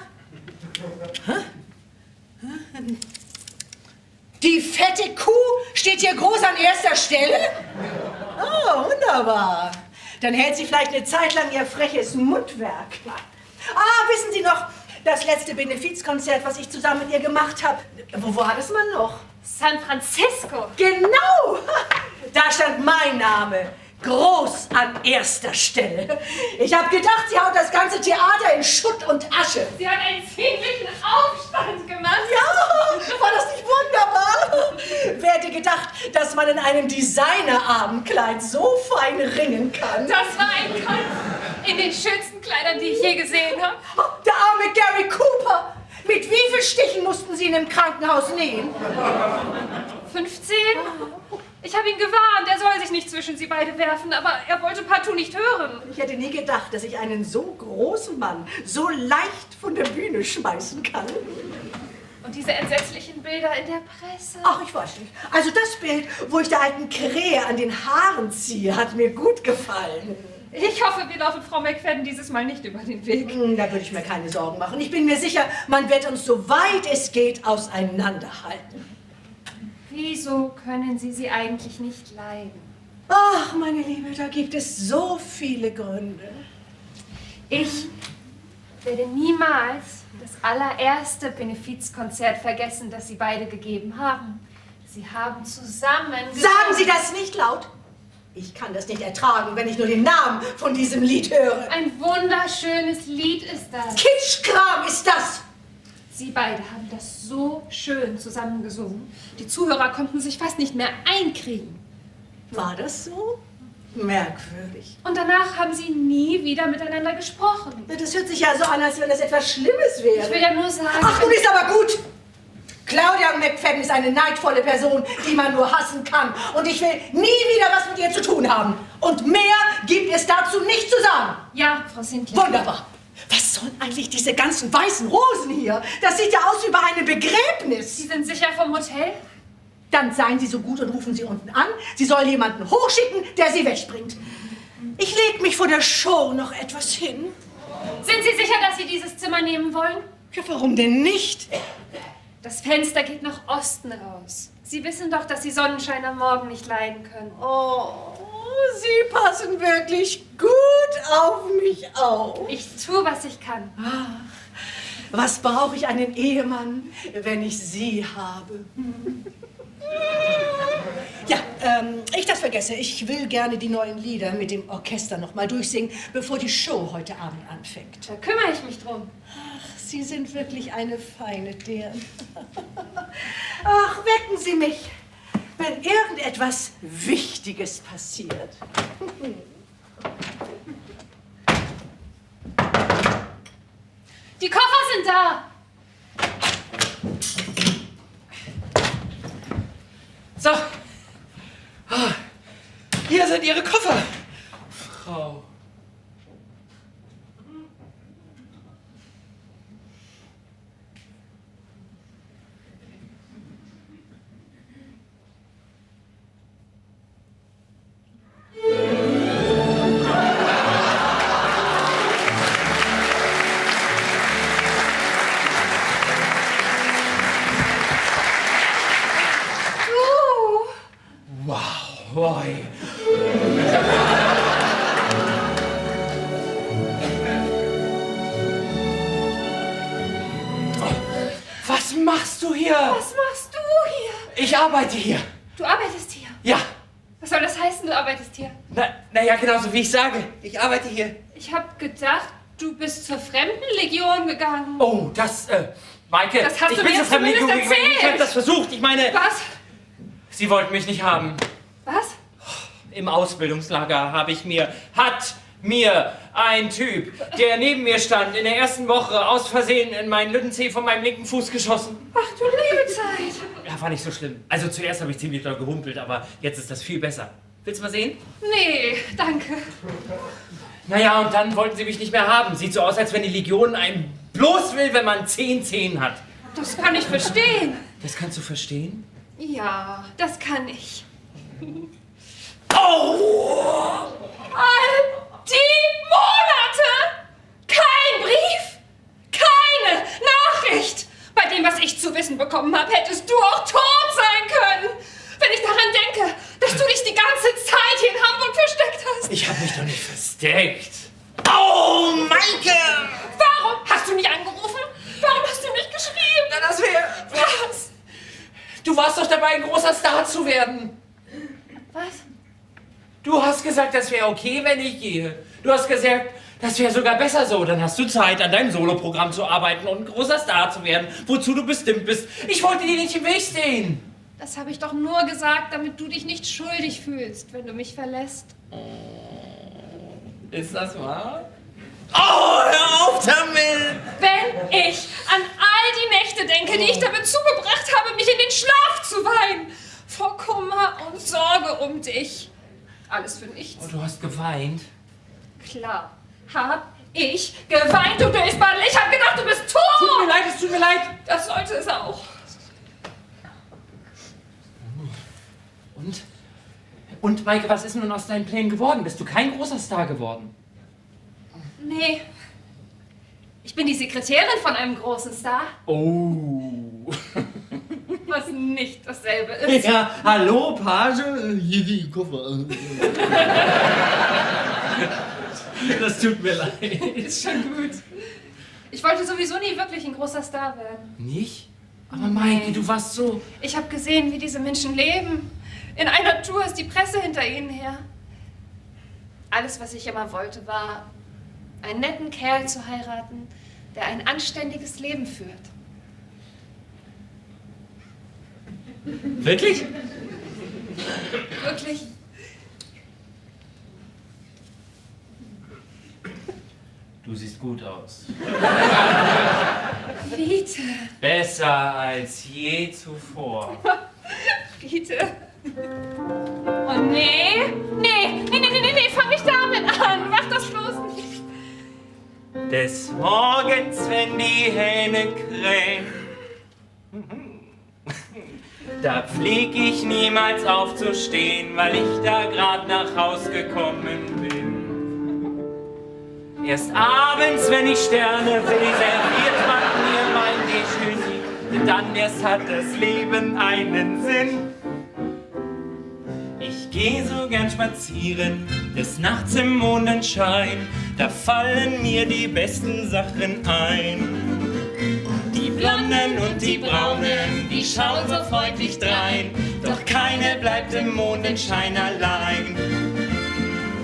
Die fette Kuh steht hier groß an erster Stelle? Oh, wunderbar. Dann hält sie vielleicht eine Zeit lang ihr freches Mundwerk. Wissen Sie noch, das letzte Benefizkonzert, was ich zusammen mit ihr gemacht habe, wo war das mal noch? San Francisco. Genau! Da stand mein Name groß an erster Stelle. Ich habe gedacht, sie haut das ganze Theater in Schutt und Asche. Sie hat einen ziemlichen Aufstand gemacht. Ja, war das nicht wunderbar? Wer hätte gedacht, dass man in einem Designerabendkleid so fein ringen kann? Das war ein Kampf in den schönsten Kleidern, die ich je gesehen habe. Oh, der arme Gary Cooper. Mit wie vielen Stichen mussten Sie ihn im Krankenhaus nähen? 15? Ich habe ihn gewarnt, er soll sich nicht zwischen sie beide werfen, aber er wollte partout nicht hören. Ich hätte nie gedacht, dass ich einen so großen Mann so leicht von der Bühne schmeißen kann. Und diese entsetzlichen Bilder in der Presse. Ach, ich weiß nicht. Also das Bild, wo ich der alten Krähe an den Haaren ziehe, hat mir gut gefallen. Ich hoffe, wir laufen Frau McFadden dieses Mal nicht über den Weg. Da würde ich mir keine Sorgen machen. Ich bin mir sicher, man wird uns so weit es geht auseinanderhalten. Wieso können Sie eigentlich nicht leiden? Ach, meine Liebe, da gibt es so viele Gründe. Ich werde niemals das allererste Benefizkonzert vergessen, das Sie beide gegeben haben. Sie haben zusammen... Sagen Sie das nicht laut! Ich kann das nicht ertragen, wenn ich nur den Namen von diesem Lied höre. Ein wunderschönes Lied ist das. Kitschkram ist das! Sie beide haben das so schön zusammengesungen. Die Zuhörer konnten sich fast nicht mehr einkriegen. War das so? Merkwürdig. Und danach haben sie nie wieder miteinander gesprochen. Das hört sich ja so an, als wenn das etwas Schlimmes wäre. Ich will ja nur sagen... Ach, nun ist aber gut! Claudia McFadden ist eine neidvolle Person, die man nur hassen kann. Und ich will nie wieder was mit ihr zu tun haben. Und mehr gibt es dazu nicht zu sagen. Ja, Frau Sinclair. Wunderbar. Was sollen eigentlich diese ganzen weißen Rosen hier? Das sieht ja aus wie bei einem Begräbnis. Sie sind sicher vom Hotel? Dann seien Sie so gut und rufen Sie unten an. Sie sollen jemanden hochschicken, der Sie wegbringt. Ich leg mich vor der Show noch etwas hin. Sind Sie sicher, dass Sie dieses Zimmer nehmen wollen? Ja, warum denn nicht? Das Fenster geht nach Osten raus. Sie wissen doch, dass Sie Sonnenschein am Morgen nicht leiden können. Oh, Sie passen wirklich gut auf mich auf. Ich tue, was ich kann. Was brauche ich einen Ehemann, wenn ich Sie habe? Ja, ich das vergesse. Ich will gerne die neuen Lieder mit dem Orchester noch mal durchsingen, bevor die Show heute Abend anfängt. Da kümmere ich mich drum. Sie sind wirklich eine feine Dirn. Ach, wecken Sie mich, wenn irgendetwas Wichtiges passiert. Die Koffer sind da. So. Hier sind Ihre Koffer, Frau. Boy. Was machst du hier? Was machst du hier? Ich arbeite hier. Du arbeitest hier. Ja. Was soll das heißen, du arbeitest hier? Naja, genauso wie ich sage. Ich arbeite hier. Ich hab gedacht, du bist zur Fremdenlegion gegangen. Oh, das, Maike, Das hast ich du bin mir zur Fremdenlegion zumindest gegangen. Ich habe erzählt. das versucht. Ich meine, Was? sie wollten mich nicht haben. Was? Im Ausbildungslager hat mir ein Typ, der neben mir stand, in der ersten Woche aus Versehen in meinen Lüttenzeh von meinem linken Fuß geschossen. Ach du liebe Zeit. Ja, war nicht so schlimm. Also zuerst habe ich ziemlich doll gehumpelt, aber jetzt ist das viel besser. Willst du mal sehen? Nee, danke. Naja, und dann wollten sie mich nicht mehr haben. Sieht so aus, als wenn die Legion einen bloß will, wenn man 10 Zehen hat. Das kann ich verstehen. Das kannst du verstehen? Ja, das kann ich. Oh! All die Monate! Kein Brief! Keine Nachricht! Bei dem, was ich zu wissen bekommen habe, hättest du auch tot sein können! Wenn ich daran denke, dass du dich die ganze Zeit hier in Hamburg versteckt hast! Ich habe mich doch nicht versteckt. Oh, Maike! Warum hast du nicht angerufen? Warum hast du nicht geschrieben? Na, das wäre... Was? Du warst doch dabei, ein großer Star zu werden. Was? Du hast gesagt, das wäre okay, wenn ich gehe. Du hast gesagt, das wäre sogar besser so. Dann hast du Zeit, an deinem Soloprogramm zu arbeiten und ein großer Star zu werden, wozu du bestimmt bist. Ich wollte dir nicht im Weg stehen. Das habe ich doch nur gesagt, damit du dich nicht schuldig fühlst, wenn du mich verlässt. Ist das wahr? Oh, hör auf damit! Wenn ich an all die Nächte denke, die ich damit zugebracht habe, mich in den Schlaf zu weinen. Vor Kummer und Sorge um dich. Alles für nichts. Oh, du hast geweint. Klar, hab ich geweint, du Dösbadel. Ich hab gedacht, du bist tot. Tut mir leid, es tut mir leid. Das sollte es auch. Und Maike, was ist nun aus deinen Plänen geworden? Bist du kein großer Star geworden? Nee. Ich bin die Sekretärin von einem großen Star, Oh. was nicht dasselbe ist. Ja, hallo, Page, hier die Koffer. Das tut mir leid. Ist schon gut. Ich wollte sowieso nie wirklich ein großer Star werden. Nicht? Aber Maike, du warst so... Ich habe gesehen, wie diese Menschen leben. In einer Tour ist die Presse hinter ihnen her. Alles, was ich immer wollte, war, einen netten Kerl zu heiraten, der ein anständiges Leben führt. Wirklich? Wirklich? Du siehst gut aus. Bitte, Besser als je zuvor. bitte. Oh nee, nee, fang nicht damit an. Mach das bloß nicht. Des Morgens, wenn die Hähne krähen, da pfleg ich niemals aufzustehen, weil ich da grad nach Haus gekommen bin. Erst abends, wenn ich Sterne will, serviert man mir mein Déjeuner, dann erst hat das Leben einen Sinn. Ich geh so gern spazieren, des Nachts im Mondenschein, da fallen mir die besten Sachen ein. Die Blonden und die Braunen, die schauen so freundlich drein, doch keine bleibt im Mondenschein allein.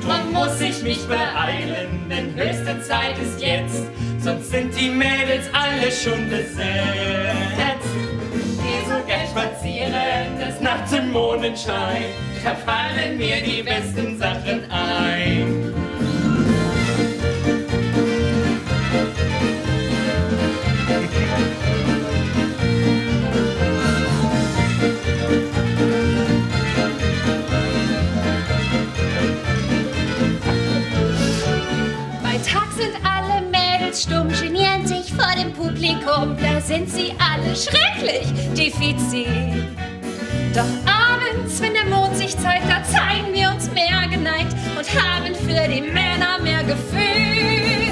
Drum muss ich mich beeilen, denn höchste Zeit ist jetzt, sonst sind die Mädels alle schon besetzt. Geh so gern spazieren, des Nachts im Mondenschein, da fallen mir die besten Sachen ein. Bei Tag sind alle Mädels stumm, genieren sich vor dem Publikum. Da sind sie alle schrecklich diffizil. Doch abends, wenn der Mond sich zeigt, da zeigen wir uns mehr geneigt und haben für die Männer mehr Gefühl.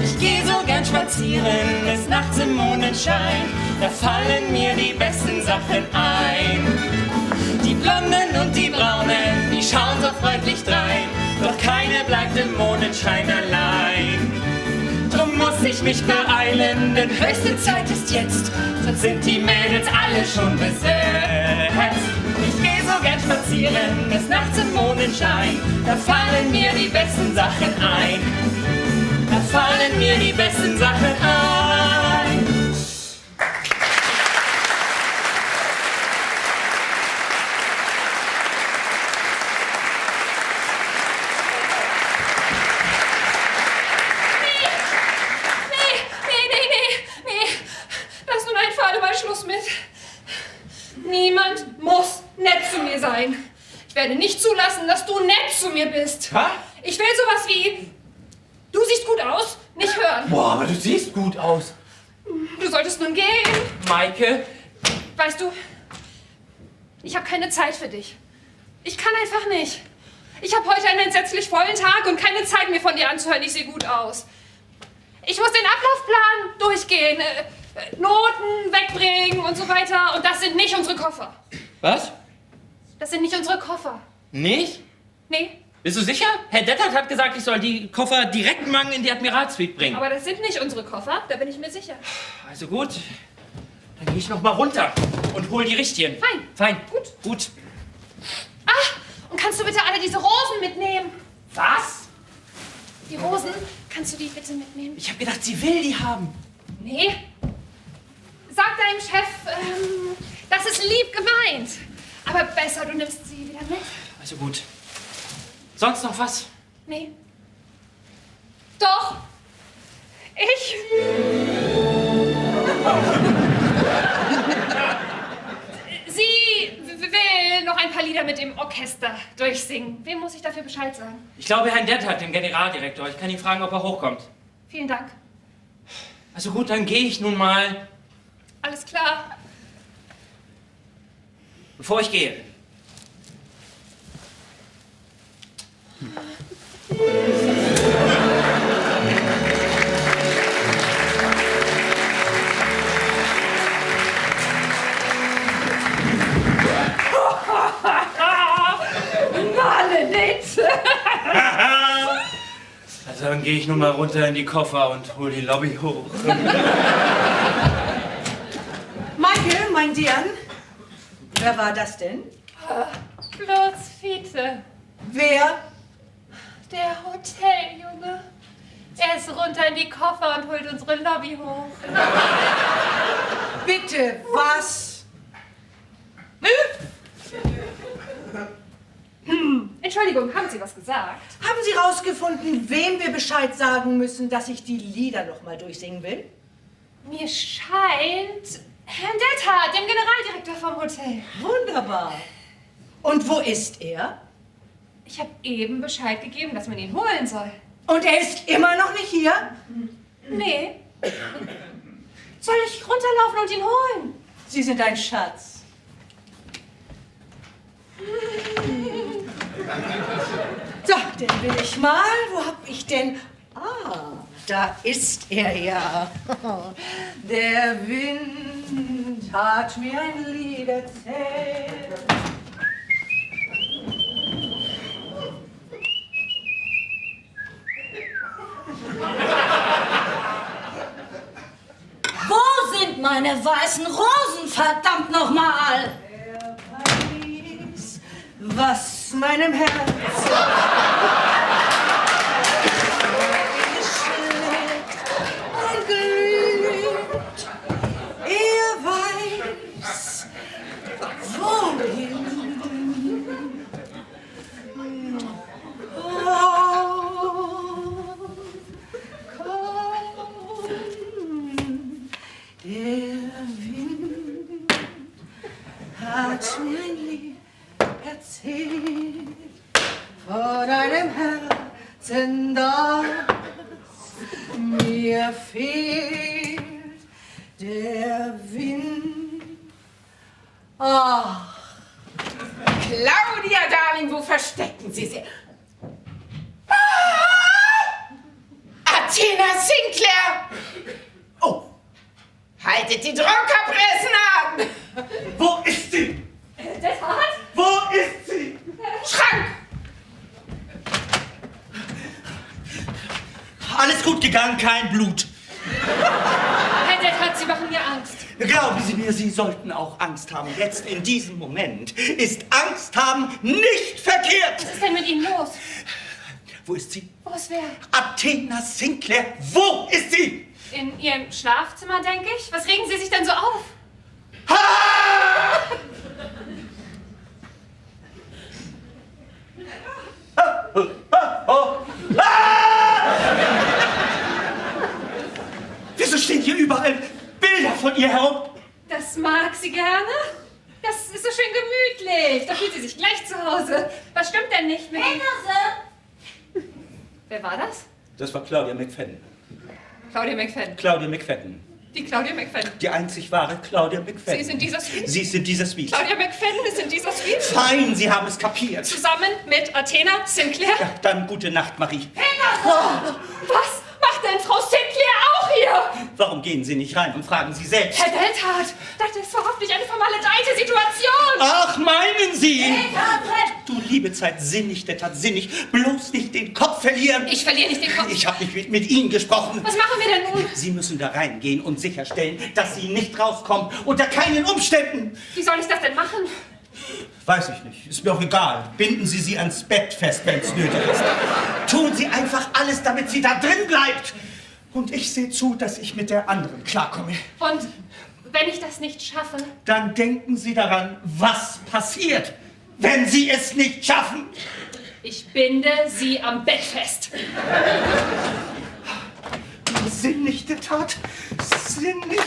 Ich geh so gern spazieren, des Nachts im Mondenschein, da fallen mir die besten Sachen ein. Die Blonden und die Braunen, die schauen so freundlich drein, doch keine bleibt im Mondenschein allein. Drum muss ich mich beeilen, denn höchste Zeit ist jetzt, sonst sind die Mädels alle schon besetzt. Ich geh so gern spazieren, des Nachts im Mondenschein, da fallen mir die besten Sachen ein. Da fallen mir die besten Sachen ein. Nee. Das ist nun ein für alle Mal Schluss mit. Niemand muss nett zu mir sein. Ich werde nicht zulassen, dass du nett zu mir bist. Was? Ich will sowas wie: Du siehst gut aus, nicht hören. Boah, aber du siehst gut aus. Du solltest nun gehen. Maike, Weißt du, ich habe keine Zeit für dich. Ich kann einfach nicht. Ich habe heute einen entsetzlich vollen Tag und keine Zeit, mir von dir anzuhören, ich sehe gut aus. Ich muss den Ablaufplan durchgehen, Noten wegbringen und so weiter. Und das sind nicht unsere Koffer. was? Das sind nicht unsere Koffer. Nicht? Nee, Bist du sicher? Herr Dettert hat gesagt, ich soll die Koffer direkt morgen in die Admiralsuite bringen. aber das sind nicht unsere Koffer, da bin ich mir sicher. Also gut, dann gehe ich noch mal runter und hol die richtigen. Fein. Gut. Und kannst du bitte alle diese Rosen mitnehmen? Was? Die Rosen, kannst du die bitte mitnehmen? Ich habe gedacht, sie will die haben. Nee. Sag deinem Chef, das ist lieb gemeint. Aber besser, du nimmst sie wieder mit. Also gut. Sonst noch was? Nee. Doch. Ich. Sie will noch ein paar Lieder mit dem Orchester durchsingen. Wem muss ich dafür Bescheid sagen? Ich glaube, Herrn Dettert, dem Generaldirektor. Ich kann ihn fragen, ob er hochkommt. Vielen Dank. Also gut, dann gehe ich nun mal. Alles klar. Bevor ich gehe. Maledetze! Also dann gehe ich nun mal runter in die Koffer und hol die Lobby hoch. Michael, mein Dian. Wer war das denn? Bloß Fiete. Wer? Der Hoteljunge. Er ist runter in die Koffer und holt unsere Lobby hoch. Bitte, was? Entschuldigung, haben Sie was gesagt? Haben Sie rausgefunden, wem wir Bescheid sagen müssen, dass ich die Lieder noch mal durchsingen will? Mir scheint Herrn Dettard, dem Generaldirektor vom Hotel. Wunderbar. Und wo ist er? Ich habe eben Bescheid gegeben, dass man ihn holen soll. Und er ist immer noch nicht hier? Nee. Soll ich runterlaufen und ihn holen? Sie sind ein Schatz. So, dann will ich mal. Wo hab ich denn? Ah, da ist er ja. Der Wind hat mir ein Lied erzählt. Wo sind meine weißen Rosen, verdammt nochmal? Er weiß, was meinem Herz und glüht. Er weiß, wohin. Der Wind hat mir ein Lied erzählt von einem Herzen, das mir fehlt. Der Wind. Ach, Claudia, Darling, wo verstecken Sie sie? Athena Sinclair! Oh, Haltet die Druckerpressen an! wo ist sie? Dettard? Wo ist sie? Schrank! Alles gut gegangen, kein Blut. Glauben Sie mir, Sie sollten auch Angst haben. Jetzt in diesem Moment ist Angst haben nicht verkehrt. Was ist denn mit Ihnen los? Wo ist sie? Wo ist wer? Athena Sinclair, wo ist sie? In Ihrem Schlafzimmer, denke ich. Was regen Sie sich denn so auf? Wieso stehen hier überall Bilder von ihr herum? Das mag sie gerne. Das ist so schön gemütlich. Da fühlt sie sich gleich zu Hause. Was stimmt denn nicht mit Ihnen? Wer war das? Das war Claudia McFadden. Claudia McFadden. Claudia McFadden. Die Claudia McFadden. Die einzig wahre Claudia McFadden. Sie ist in dieser Suite? Sie ist in dieser Suite. Claudia McFadden ist in dieser Suite? Fein, Sie haben es kapiert. Zusammen mit Athena Sinclair? Ja, dann gute Nacht, Marie. Was macht denn Frau Sinclair auch hier? Warum gehen Sie nicht rein und fragen Sie selbst? Herr Deltat, das ist hoffentlich eine vermaledeite Situation. Ach, meinen Sie? Du liebe Zeit, sinnig, Deltat, sinnig. Bloß nicht den Kopf verlieren. Ich verliere nicht den Kopf. Ich habe nicht mit Ihnen gesprochen. Was machen wir denn nun? Sie müssen da reingehen und sicherstellen, dass Sie nicht rauskommen. Unter keinen Umständen. Wie soll ich das denn machen? Weiß ich nicht. Ist mir auch egal. Binden Sie sie ans Bett fest, wenn es nötig ist. Tun Sie einfach alles, damit sie da drin bleibt. Und ich sehe zu, dass ich mit der anderen klarkomme. Und wenn ich das nicht schaffe? Dann denken Sie daran, was passiert, wenn Sie es nicht schaffen. Ich binde sie am Bett fest. Sinnig, der Tat. Sinnig.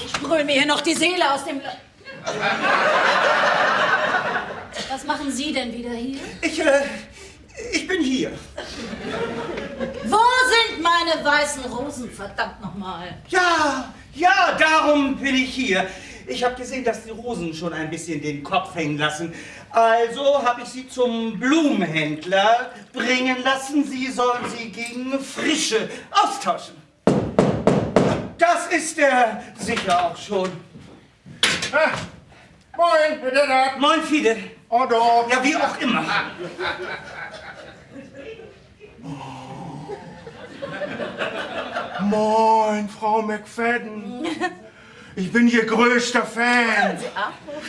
Ich sprühe mir hier noch die Seele aus dem... Was machen Sie denn wieder hier? Ich bin hier. Wo sind meine weißen Rosen, verdammt nochmal? Ja, darum bin ich hier. Ich habe gesehen, dass die Rosen schon ein bisschen den Kopf hängen lassen. Also habe ich sie zum Blumenhändler bringen lassen. Sie sollen sie gegen frische austauschen. Das ist er sicher auch schon. Ah, moin, Herr Deltat. Moin, Fide. Otto. Ja, wie auch immer. Moin, Frau McFadden. Ich bin Ihr größter Fan.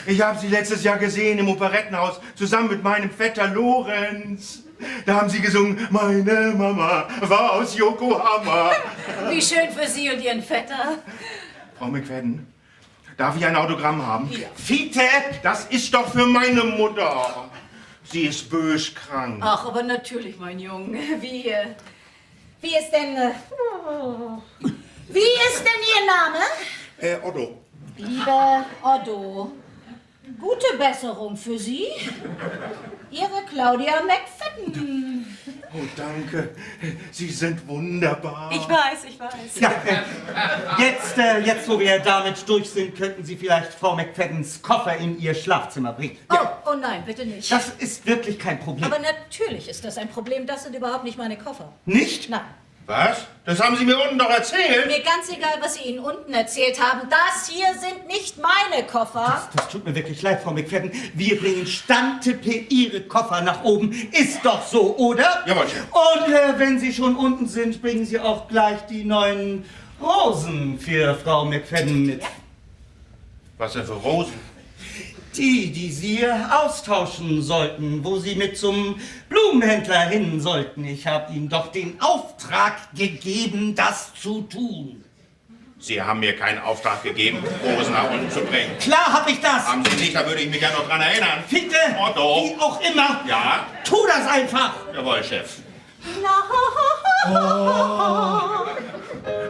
Ich habe Sie letztes Jahr gesehen im Operettenhaus, zusammen mit meinem Vetter Lorenz. Da haben Sie gesungen, meine Mama war aus Yokohama. Wie schön für Sie und Ihren Vetter. Frau McFadden, darf ich ein Autogramm haben? Ja. Fiete! Das ist doch für meine Mutter. Sie ist böskrank. Ach, aber natürlich, mein Junge. Wie ist denn... Wie ist denn Ihr Name? Otto. Lieber Otto, gute Besserung für Sie. Ihre Claudia McFadden. Oh, danke. Sie sind wunderbar. Ich weiß. Ja, jetzt, wo wir damit durch sind, könnten Sie vielleicht Frau McFaddens Koffer in Ihr Schlafzimmer bringen. Oh nein, bitte nicht. Das ist wirklich kein Problem. Aber natürlich ist das ein Problem. Das sind überhaupt nicht meine Koffer. Nicht? Nein. Was? Das haben Sie mir unten doch erzählt. Mir ganz egal, was Sie Ihnen unten erzählt haben. Das hier sind nicht meine Koffer. Das tut mir wirklich leid, Frau McFadden. Wir bringen Standtippe Ihre Koffer nach oben. Ist doch so, oder? Jawohl, Chef. Und wenn Sie schon unten sind, bringen Sie auch gleich die neuen Rosen für Frau McFadden mit. Was denn für Rosen? Die Sie austauschen sollten, wo Sie mit zum Blumenhändler hin sollten. Ich habe Ihnen doch den Auftrag gegeben, das zu tun. Sie haben mir keinen Auftrag gegeben, Rosen nach unten zu bringen. Klar habe ich das. Haben Sie nicht, da würde ich mich gerne noch dran erinnern. Fiete, Otto. wie auch immer. Ja? Tu das einfach. Jawohl, Chef.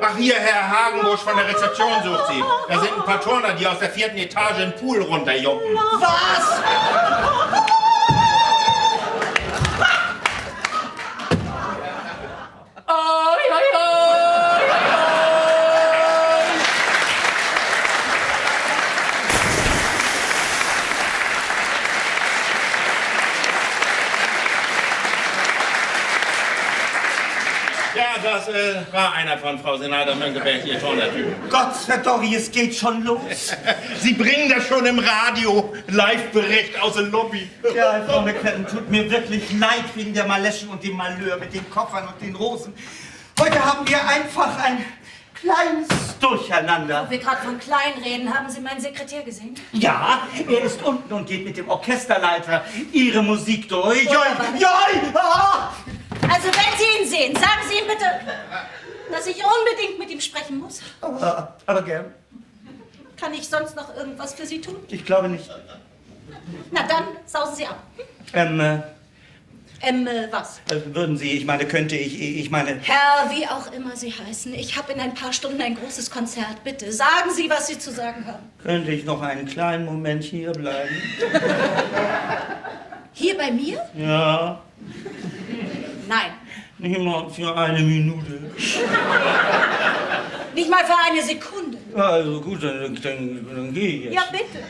Ach, hier, Herr Hagenbusch von der Rezeption sucht Sie. Da sind ein paar Turner, die aus der 4. Etage in den Pool runterjumpen. Was? Ja, das war einer von Frau Senator Mönckeberg hier vor der Tür. Gott verdorri, es geht schon los. Sie bringen das schon im Radio. Live-Bericht aus der Lobby. Ja, Frau McFadden, tut mir wirklich leid wegen der Maleschen und dem Malheur mit den Koffern und den Rosen. Heute haben wir einfach ein kleines Durcheinander. Wo wir gerade von klein reden, haben Sie meinen Sekretär gesehen? Ja, er ist unten und geht mit dem Orchesterleiter Ihre Musik durch. Also wenn Sie ihn sehen, sagen Sie ihm bitte, dass ich unbedingt mit ihm sprechen muss. Aber gern. Kann ich sonst noch irgendwas für Sie tun? Ich glaube nicht. Na dann, sausen Sie ab. Was? Würden Sie, ich meine, könnte ich meine... Herr, wie auch immer Sie heißen, ich habe in ein paar Stunden ein großes Konzert. Bitte, sagen Sie, was Sie zu sagen haben. Könnte ich noch einen kleinen Moment hier bleiben? Hier bei mir? Ja, Nein. nicht mal für eine Minute. Nicht mal für eine Sekunde. Also gut, dann gehe ich jetzt. Ja, bitte.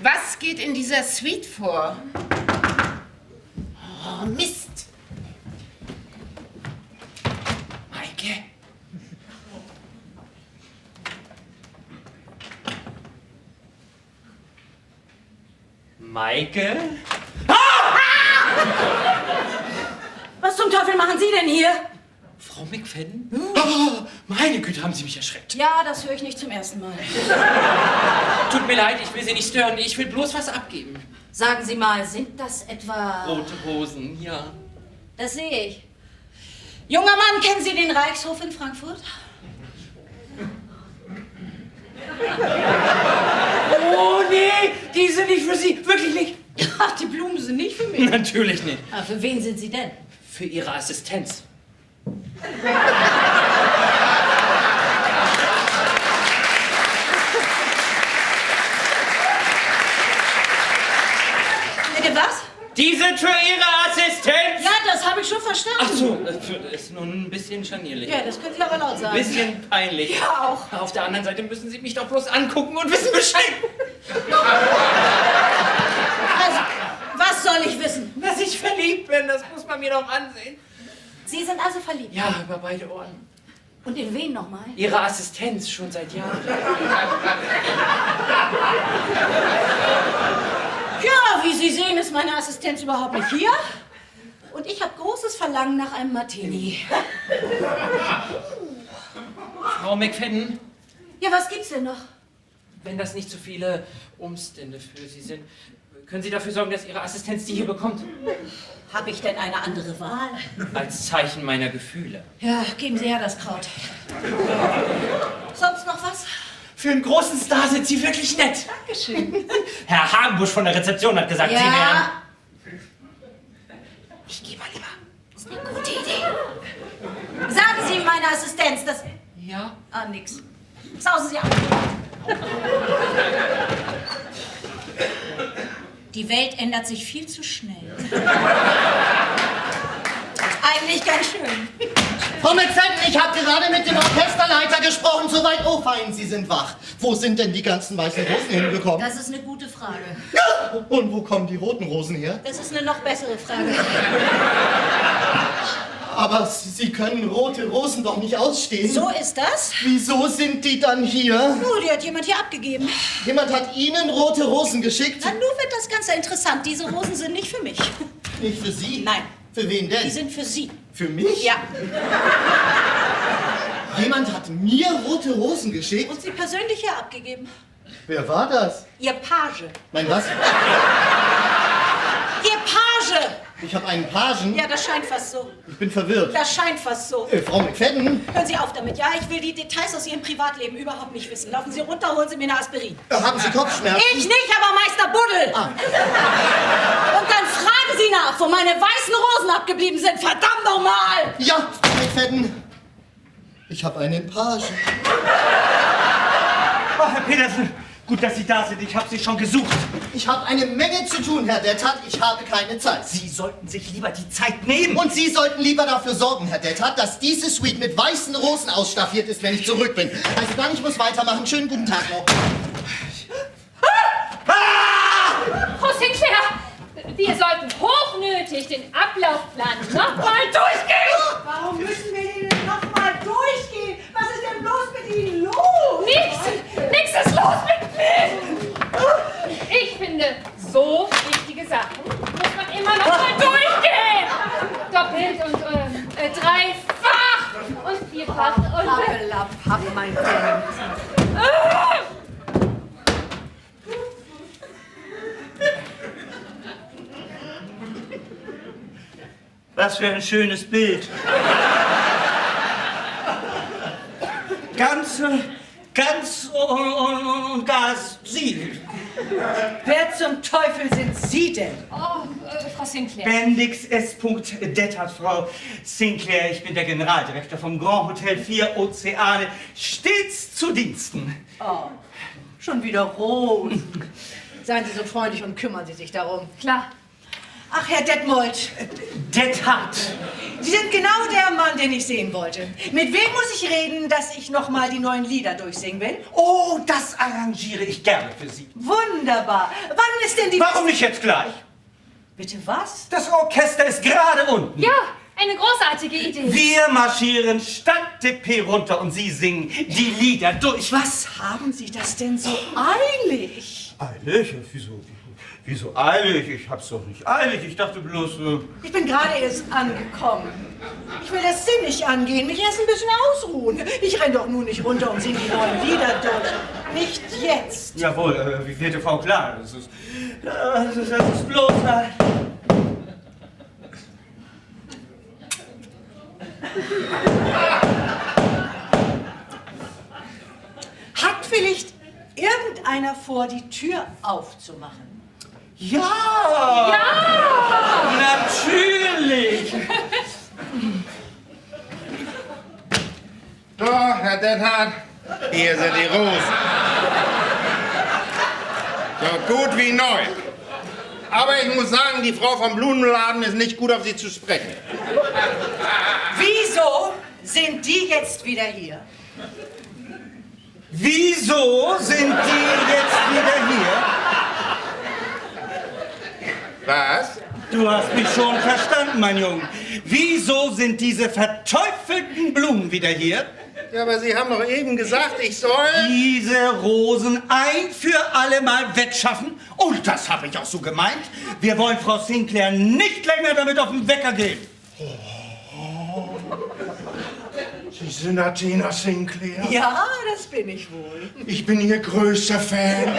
Was geht in dieser Suite vor? Oh, Mist. Maike. Maike? Was zum Teufel machen Sie denn hier? Frau McFadden? Oh, meine Güte, haben Sie mich erschreckt. Ja, das höre ich nicht zum ersten Mal. Tut mir leid, ich will Sie nicht stören. Ich will bloß was abgeben. Sagen Sie mal, sind das etwa... Rote Rosen, ja. Das sehe ich. Junger Mann, kennen Sie den Reichshof in Frankfurt? Oh, nee, die sind nicht für Sie. Wirklich nicht. Ach, die Blumen sind nicht für mich. Natürlich nicht. Aber für wen sind sie denn? Für Ihre Assistenz. Bitte was? Die sind für Ihre Assistenz. Ja, das habe ich schon verstanden. Ach so, das ist nun ein bisschen scharnierlich. Ja, das können Sie aber laut sagen. Bisschen peinlich. Ja, auch. Auf der anderen Seite müssen Sie mich doch bloß angucken und wissen Bescheid. Also, was soll ich wissen? Dass ich verliebt bin, das muss man mir doch ansehen. Sie sind also verliebt? Ja, über beide Ohren. Und in wen nochmal? Ihre Assistenz schon seit Jahren. Ja, wie Sie sehen, ist meine Assistenz überhaupt nicht hier. Und ich habe großes Verlangen nach einem Martini. Frau McFadden, Ja, was gibt's denn noch? wenn das nicht zu viele Umstände für Sie sind, können Sie dafür sorgen, dass Ihre Assistenz die hier bekommt? Habe ich denn eine andere Wahl? Als Zeichen meiner Gefühle. Ja, geben Sie her das Kraut. Sonst noch was? Für einen großen Star sind Sie wirklich nett. Dankeschön. Herr Hagenbusch von der Rezeption hat gesagt, Sie wären... Ja, Ich gehe mal lieber. das ist eine gute Idee. Sagen Sie meine Assistenz, das... Ja? Ah, nix. Sausen Sie ab. Die Welt ändert sich viel zu schnell. Eigentlich ganz schön. Frau McFadden, ich habe gerade mit dem Orchesterleiter gesprochen. Soweit, oh fein, Sie sind wach. Wo sind denn die ganzen weißen Rosen hingekommen? Das ist eine gute Frage. Ja, und wo kommen die roten Rosen her? Das ist eine noch bessere Frage. Aber Sie können rote Rosen doch nicht ausstehen. So ist das. Wieso sind die dann hier? Oh, die hat jemand hier abgegeben. Jemand hat Ihnen rote Rosen geschickt? Na, nun wird das Ganze interessant. Diese Rosen sind nicht für mich. Nicht für Sie? Nein. Für wen denn? Die sind für Sie. Für mich? Ja. Jemand hat mir rote Rosen geschickt? Und sie persönlich hier abgegeben. Wer war das? Ihr Page. Mein was? Ihr Page! Ich habe einen Pagen? Ja, das scheint fast so. Ich bin verwirrt. Das scheint fast so. Frau McFadden? Hören Sie auf damit. Ja, ich will die Details aus Ihrem Privatleben überhaupt nicht wissen. Laufen Sie runter, holen Sie mir eine Aspirin. Haben Sie Kopfschmerzen? Ich nicht, aber Meister Buddel. Ah. Und dann fragen Sie nach, wo meine weißen Rosen abgeblieben sind. Verdammt nochmal! Ja, Frau McFadden. Ich habe einen Pagen. Oh, Herr Petersen, Gut, dass Sie da sind. Ich habe Sie schon gesucht. Ich habe eine Menge zu tun, Herr Dethardt. Ich habe keine Zeit. Sie sollten sich lieber die Zeit nehmen. Und Sie sollten lieber dafür sorgen, Herr Dethardt, dass diese Suite mit weißen Rosen ausstaffiert ist, wenn ich zurück bin. Also dann, ich muss weitermachen. Schönen guten Tag noch. Frau Sinclair, wir sollten hochnötig den Ablaufplan nochmal durchgehen. Warum müssen wir denn noch mal durchgehen? Was ist denn bloß mit Ihnen los? Nichts ist los mit mir. Ich finde, so wichtige Sachen muss man immer noch mal durchgehen. Doppelt und dreifach und vierfach und... Pappelapapp, mein Kind. Was für ein schönes Bild. Ganz und gar Sie. Wer zum Teufel sind Sie denn? Oh, Frau Sinclair. Bendix S. Dethardt, Frau Sinclair. Ich bin der Generaldirektor vom Grand Hotel 4 Ozeane. Stets zu Diensten. Oh, schon wieder Rosen. Seien Sie so freundlich und kümmern Sie sich darum. Klar. Ach, Herr Detmold, Dethardt. Sie sind genau der Mann, den ich sehen wollte. Mit wem muss ich reden, dass ich noch mal die neuen Lieder durchsingen will? Oh, das arrangiere ich gerne für Sie. Wunderbar. Wann ist denn die... Warum nicht jetzt gleich? Bitte was? Das Orchester ist gerade unten. Ja, eine großartige Idee. Wir marschieren Stadtdepé runter und Sie singen die Lieder durch. Was haben Sie das denn so eilig? Eilig? Wieso eilig? Ich hab's doch nicht eilig. Ich dachte bloß... Ich bin gerade erst angekommen. Ich will das Sinn nicht angehen, mich erst ein bisschen ausruhen. Ich renn doch nun nicht runter und singe die neuen Lieder durch. Nicht jetzt. Jawohl, wie werte Frau klar. Das ist bloß... Hat vielleicht irgendeiner vor, die Tür aufzumachen? Ja! Natürlich! So, Herr Dethardt, hier sind die Rosen. So gut wie neu. Aber ich muss sagen, die Frau vom Blumenladen ist nicht gut auf Sie zu sprechen. Wieso sind die jetzt wieder hier? Wieso sind die jetzt wieder hier? Was? Du hast mich schon verstanden, mein Junge. Wieso sind diese verteufelten Blumen wieder hier? Ja, aber Sie haben doch eben gesagt, ich soll... Diese Rosen ein für alle Mal wegschaffen. Und das habe ich auch so gemeint. Wir wollen Frau Sinclair nicht länger damit auf den Wecker gehen. Sie sind Athena Sinclair? Ja, das bin ich wohl. Ich bin Ihr größter Fan.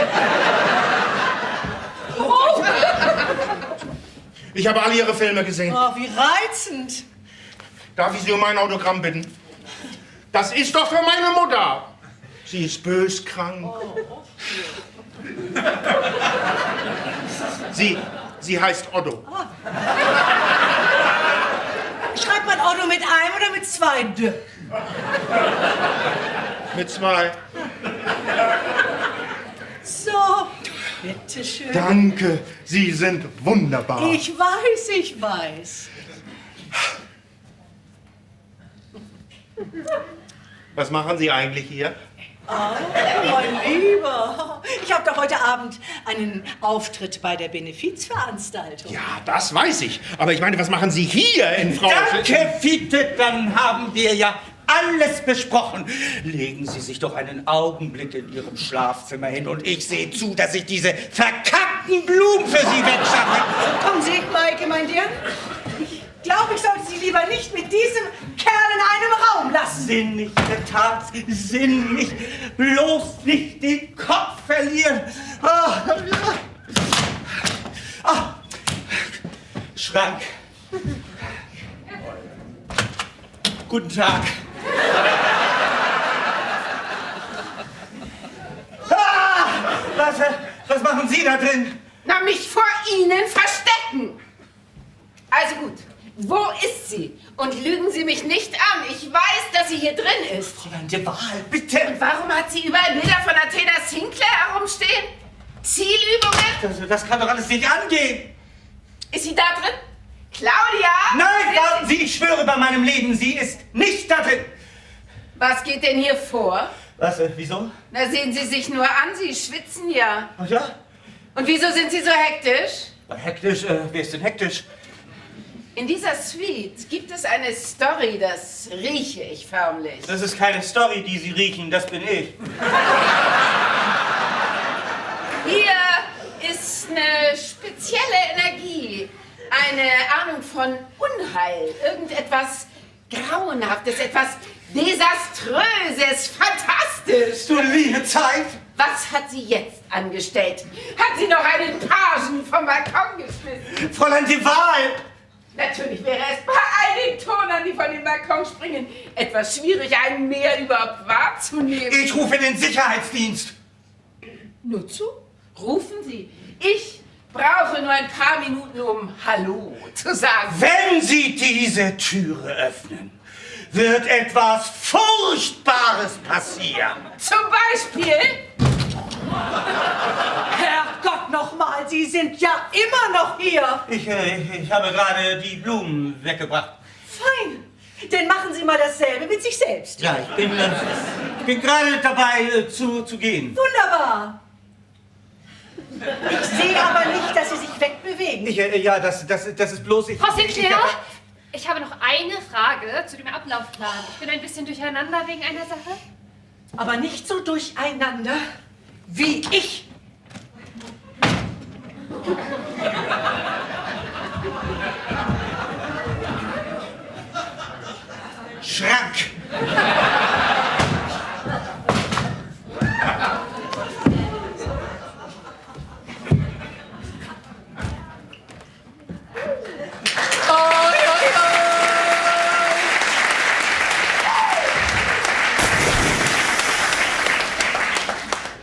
Ich habe alle Ihre Filme gesehen. Oh, wie reizend. Darf ich Sie um ein Autogramm bitten? Das ist doch für meine Mutter. Sie ist böskrank. Sie heißt Otto. Schreibt man Otto mit einem oder mit zwei D? Mit zwei. So, bitteschön. Danke, Sie sind wunderbar. Ich weiß. Was machen Sie eigentlich hier? Oh, mein Lieber. Ich habe doch heute Abend einen Auftritt bei der Benefizveranstaltung. Ja, das weiß ich. Aber ich meine, was machen Sie hier in Frau... Danke, Fiete, dann haben wir ja alles besprochen. Legen Sie sich doch einen Augenblick in Ihrem Schlafzimmer hin und ich sehe zu, dass ich diese verkackten Blumen für Sie wegschaffe. Kommen Sie, Maike, mein Dirn. Ich glaube, ich sollte Sie lieber nicht mit diesem Kerl in einem Raum lassen. Sinnig, Tat, sinnig, bloß nicht den Kopf verlieren. Schrank. Guten Tag. Was machen Sie da drin? Na, mich vor Ihnen verstecken. Also gut, wo ist sie? Und lügen Sie mich nicht an. Ich weiß, dass sie hier drin ist. Fräulein de Waal, bitte. Und warum hat sie überall Bilder von Athena Sinclair herumstehen? Zielübungen? Das kann doch alles nicht angehen. Ist sie da drin? Claudia? Nein, warten Sie, ich schwöre bei meinem Leben, sie ist nicht da drin. Was geht denn hier vor? Was, wieso? Na, sehen Sie sich nur an, Sie schwitzen ja. Ach ja? Und wieso sind Sie so hektisch? Hektisch, wer ist denn hektisch? In dieser Suite gibt es eine Story, das rieche ich förmlich. Das ist keine Story, die Sie riechen, das bin ich. Hier ist eine spezielle Energie, eine Ahnung von Unheil, irgendetwas Grauenhaftes, etwas Desaströses, fantastisch. Du liebe Zeit! Was hat sie jetzt angestellt? Hat sie noch einen Pagen vom Balkon geschmissen? Fräulein de Waal! Natürlich wäre es bei einigen Turnern, die von dem Balkon springen, etwas schwierig, einen mehr überhaupt wahrzunehmen. Ich rufe den Sicherheitsdienst. Nur zu? Rufen Sie. Ich brauche nur ein paar Minuten, um Hallo zu sagen. Wenn Sie diese Türe öffnen, wird etwas Furchtbares passieren. Zum Beispiel? Herrgott nochmal, Sie sind ja immer noch hier. Ich habe gerade die Blumen weggebracht. Fein. Dann machen Sie mal dasselbe mit sich selbst. Ja, ich bin gerade dabei zu gehen. Wunderbar. Ich sehe aber nicht, dass Sie sich wegbewegen. Ja, das ist bloß... Frau Sinclair, ich habe noch eine Frage zu dem Ablaufplan. Ich bin ein bisschen durcheinander wegen einer Sache. Aber nicht so durcheinander wie ich. Schrank!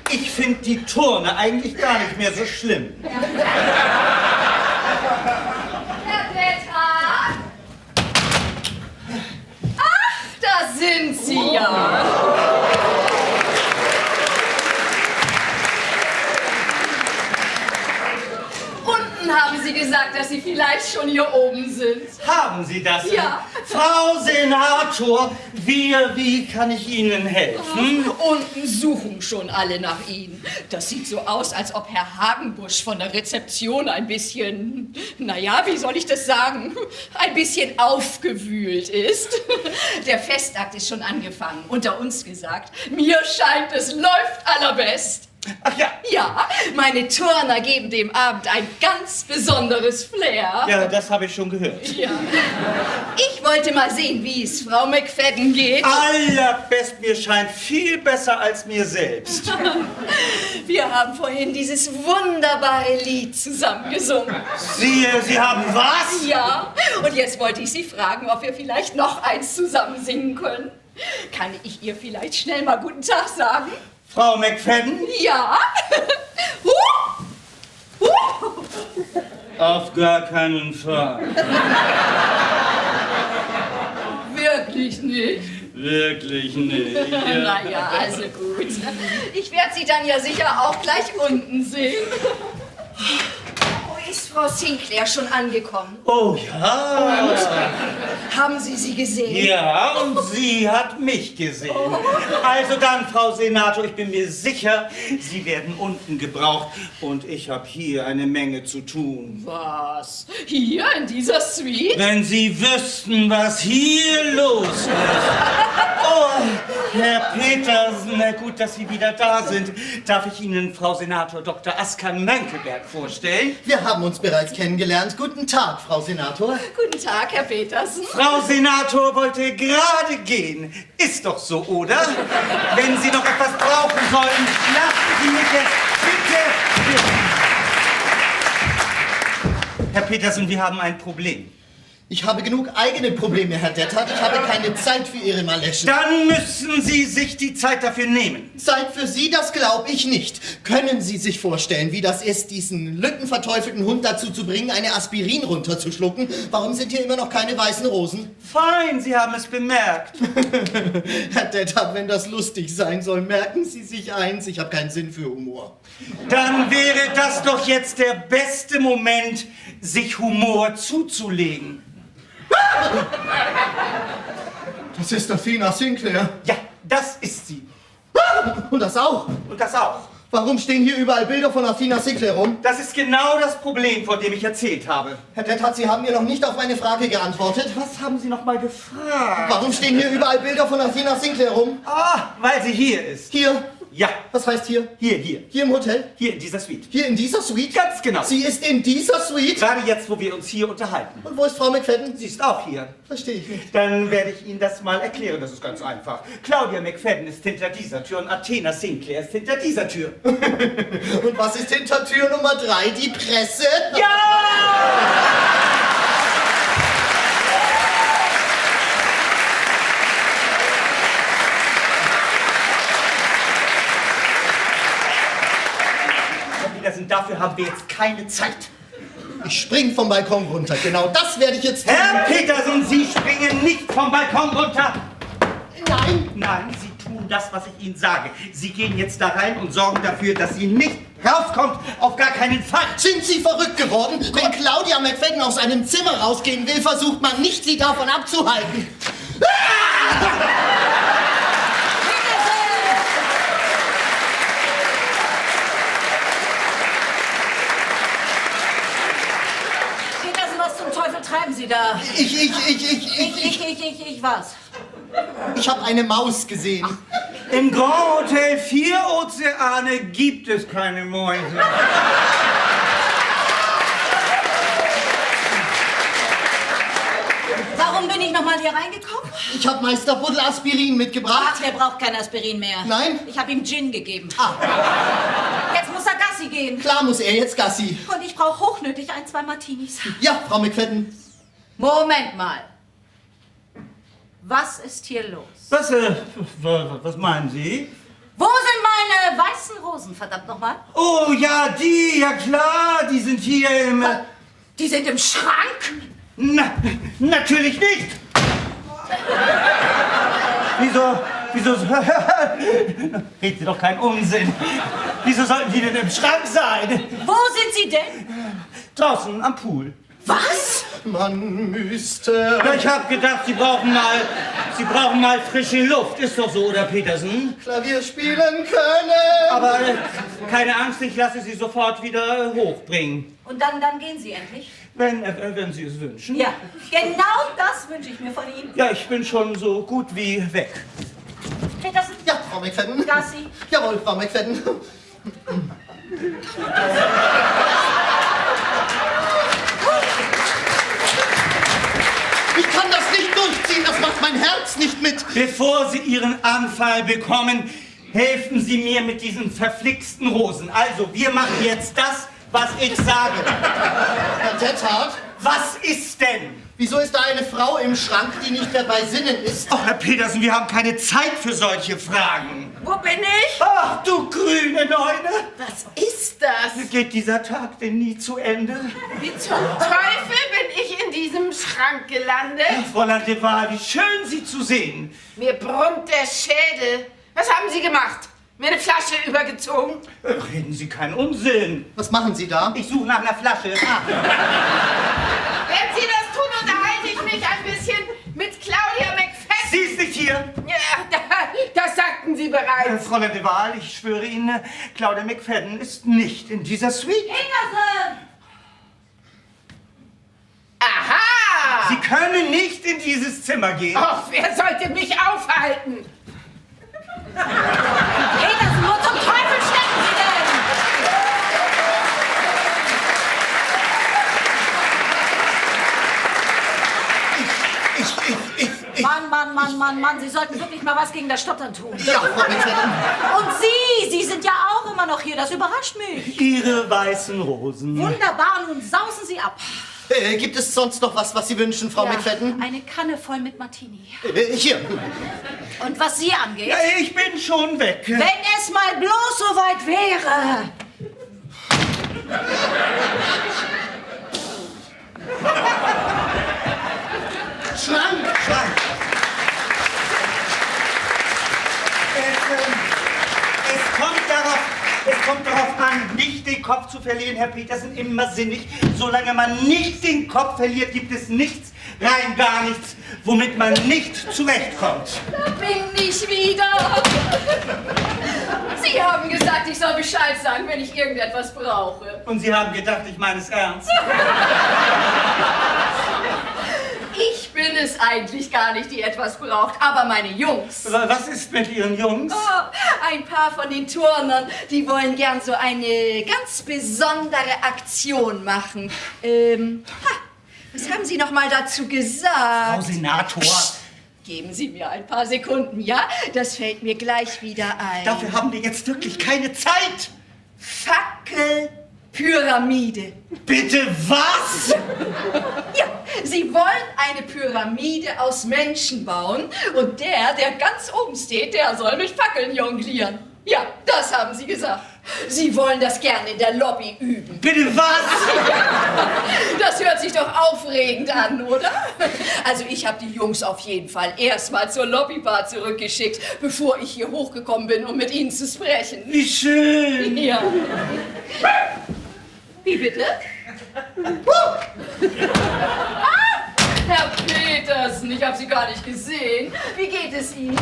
Ich finde die Turne eigentlich gar nicht mehr so schlimm. Herr Detrat! Ach, da sind Sie ja. Unten haben Sie gesagt, dass Sie vielleicht schon hier oben sind. Haben Sie das? Ja. Frau Senator, wie kann ich Ihnen helfen? Unten suchen schon alle nach Ihnen. Das sieht so aus, als ob Herr Hagenbusch von der Rezeption ein bisschen, naja, wie soll ich das sagen, ein bisschen aufgewühlt ist. Der Festakt ist schon angefangen, unter uns gesagt. Mir scheint, es läuft allerbest. Ach ja. Ja, meine Turner geben dem Abend ein ganz besonderes Flair. Ja, das habe ich schon gehört. Ja. Ich wollte mal sehen, wie es Frau McFadden geht. Allerbest, mir scheint viel besser als mir selbst. Wir haben vorhin dieses wunderbare Lied zusammen gesungen. Sie haben was? Ja, und jetzt wollte ich Sie fragen, ob wir vielleicht noch eins zusammen singen können. Kann ich ihr vielleicht schnell mal guten Tag sagen? Frau McFadden? Ja. Auf gar keinen Fall. Wirklich nicht. Wirklich nicht. Naja, also gut. Ich werde Sie dann ja sicher auch gleich unten sehen. Wo ist Frau Sinclair schon angekommen? Oh ja. Haben Sie sie gesehen? Ja, und sie hat mich gesehen. Also dann, Frau Senator, ich bin mir sicher, Sie werden unten gebraucht. Und ich habe hier eine Menge zu tun. Was? Hier in dieser Suite? Wenn Sie wüssten, was hier los ist. Oh, Herr Petersen, na gut, dass Sie wieder da sind. Darf ich Ihnen Frau Senator Dr. Askan Mönckeberg vorstellen? Wir haben uns bereits kennengelernt. Guten Tag, Frau Senator. Guten Tag, Herr Petersen. Frau Senator wollte gerade gehen. Ist doch so, oder? Wenn Sie noch etwas brauchen sollen, lassen Sie mich jetzt bitte. Herr Petersen, wir haben ein Problem. Ich habe genug eigene Probleme, Herr Dethardt. Ich habe keine Zeit für Ihre Maleschen. Dann müssen Sie sich die Zeit dafür nehmen. Zeit für Sie, das glaube ich nicht. Können Sie sich vorstellen, wie das ist, diesen lückenverteufelten Hund dazu zu bringen, eine Aspirin runterzuschlucken? Warum sind hier immer noch keine weißen Rosen? Fein, Sie haben es bemerkt. Herr Dethardt, wenn das lustig sein soll, merken Sie sich eins, ich habe keinen Sinn für Humor. Dann wäre das doch jetzt der beste Moment, sich Humor zuzulegen. Das ist Athena Sinclair. Ja, das ist sie. Und das auch. Und das auch. Warum stehen hier überall Bilder von Athena Sinclair rum? Das ist genau das Problem, von dem ich erzählt habe. Herr Dethardt, Sie haben mir noch nicht auf meine Frage geantwortet. Was haben Sie noch mal gefragt? Warum stehen hier überall Bilder von Athena Sinclair rum? Ah, weil sie hier ist. Hier? Ja. Was heißt hier? Hier. Hier im Hotel? Hier in dieser Suite. Hier in dieser Suite? Ganz genau. Sie ist in dieser Suite? Gerade jetzt, wo wir uns hier unterhalten. Und wo ist Frau McFadden? Sie ist auch hier. Verstehe ich nicht. Dann werde ich Ihnen das mal erklären. Das ist ganz einfach. Claudia McFadden ist hinter dieser Tür und Athena Sinclair ist hinter dieser Tür. Und was ist hinter Tür Nummer 3? Die Presse? Ja! Dafür haben wir jetzt keine Zeit. Ich spring vom Balkon runter. Genau das werde ich jetzt tun. Herr Petersen, Sie springen nicht vom Balkon runter. Nein. Nein, Sie tun das, was ich Ihnen sage. Sie gehen jetzt da rein und sorgen dafür, dass sie nicht rauskommt. Auf gar keinen Fall. Sind Sie verrückt geworden? Wenn Claudia McFadden aus einem Zimmer rausgehen will, versucht man nicht, sie davon abzuhalten. Was zum Teufel treiben Sie da? Ich Was? Ich habe eine Maus gesehen. Im Grand Hotel 4 Ozeane gibt es keine Mäuse. Warum bin ich nochmal hier reingekommen? Ich habe Meister Buddel Aspirin mitgebracht. Ach, der braucht kein Aspirin mehr. Nein? Ich habe ihm Gin gegeben. Ah. Jetzt muss er Gassi gehen. Klar muss er jetzt Gassi. Und ich brauche hochnötig 1, 2 Martinis. Ja, Frau McFadden. Moment mal. Was ist hier los? Was meinen Sie? Wo sind meine weißen Rosen, verdammt nochmal? Oh ja, die, ja klar, die sind hier im... Die sind im Schrank? Na, natürlich nicht. Wieso? Reden Sie doch keinen Unsinn. Wieso sollten die denn im Schrank sein? Wo sind sie denn? Draußen am Pool. Was? Man müsste... Ja, ich hab gedacht, Sie brauchen mal frische Luft. Ist doch so, oder Petersen? Klavier spielen können. Aber keine Angst, ich lasse Sie sofort wieder hochbringen. Und dann gehen Sie endlich? Wenn Sie es wünschen. Ja, genau das wünsche ich mir von Ihnen. Ja, ich bin schon so gut wie weg. Petersen? Ja, Frau McFadden. Gassi? Jawohl, Frau McFadden. Ich kann das nicht durchziehen, das macht mein Herz nicht mit. Bevor Sie Ihren Anfall bekommen, helfen Sie mir mit diesen verflixten Rosen. Also, wir machen jetzt das, was ich sage. Herr Dethardt, Was ist denn? wieso ist da eine Frau im Schrank, die nicht mehr bei Sinnen ist? Ach, Herr Petersen, wir haben keine Zeit für solche Fragen. Wo bin ich? Ach, du grüne Neune. Was ist das? Geht dieser Tag denn nie zu Ende? Wie zum Teufel bin ich in diesem Schrank gelandet? Fräulein de Waal, wie schön, Sie zu sehen. Mir brummt der Schädel. Was haben Sie gemacht? Mir eine Flasche übergezogen? Reden Sie keinen Unsinn. Was machen Sie da? Ich suche nach einer Flasche. Wenn Sie das tun, unterhalte ich mich ein bisschen mit Claudia McFadden. Sie ist nicht hier. Ja, das sagten Sie bereits. Fräulein de Waal, ich schwöre Ihnen, Claudia McFadden ist nicht in dieser Suite. Petersen! Aha! Sie können nicht in dieses Zimmer gehen. Och, wer sollte mich aufhalten? Petersen, wo zum Teufel stecken Sie denn? Mann, Sie sollten wirklich mal was gegen das Stottern tun. Ja, Frau McFadden. Und Sie sind ja auch immer noch hier, das überrascht mich. Ihre weißen Rosen. Wunderbar, nun sausen Sie ab. Gibt es sonst noch was Sie wünschen, Frau McFadden? Eine Kanne voll mit Martini. Hier. Und was Sie angeht, Ja, ich bin schon weg. wenn es mal bloß so weit wäre. Schrank! Es kommt darauf an, nicht den Kopf zu verlieren, Herr Petersen, immer sinnig. Solange man nicht den Kopf verliert, gibt es nichts, rein gar nichts, womit man nicht zurechtkommt. Da bin ich wieder. Sie haben gesagt, ich soll Bescheid sagen, wenn ich irgendetwas brauche. Und Sie haben gedacht, ich meine es ernst. Ich bin es eigentlich gar nicht, die etwas braucht, aber meine Jungs. Was ist mit Ihren Jungs? Oh, ein paar von den Turnern, die wollen gern so eine ganz besondere Aktion machen. Was haben Sie noch mal dazu gesagt? Frau Senator. Psst, geben Sie mir ein paar Sekunden, ja? Das fällt mir gleich wieder ein. Dafür haben wir jetzt wirklich keine Zeit. Fackelpyramide. Bitte was? Ja, Sie wollen eine Pyramide aus Menschen bauen und der ganz oben steht, der soll mit Fackeln jonglieren. Ja, das haben Sie gesagt. Sie wollen das gerne in der Lobby üben. Bitte was? Das hört sich doch aufregend an, oder? Also ich habe die Jungs auf jeden Fall erstmal zur Lobbybar zurückgeschickt, bevor ich hier hochgekommen bin, um mit ihnen zu sprechen. Wie schön. Ja. Wie bitte? Herr Petersen, ich habe Sie gar nicht gesehen. Wie geht es Ihnen?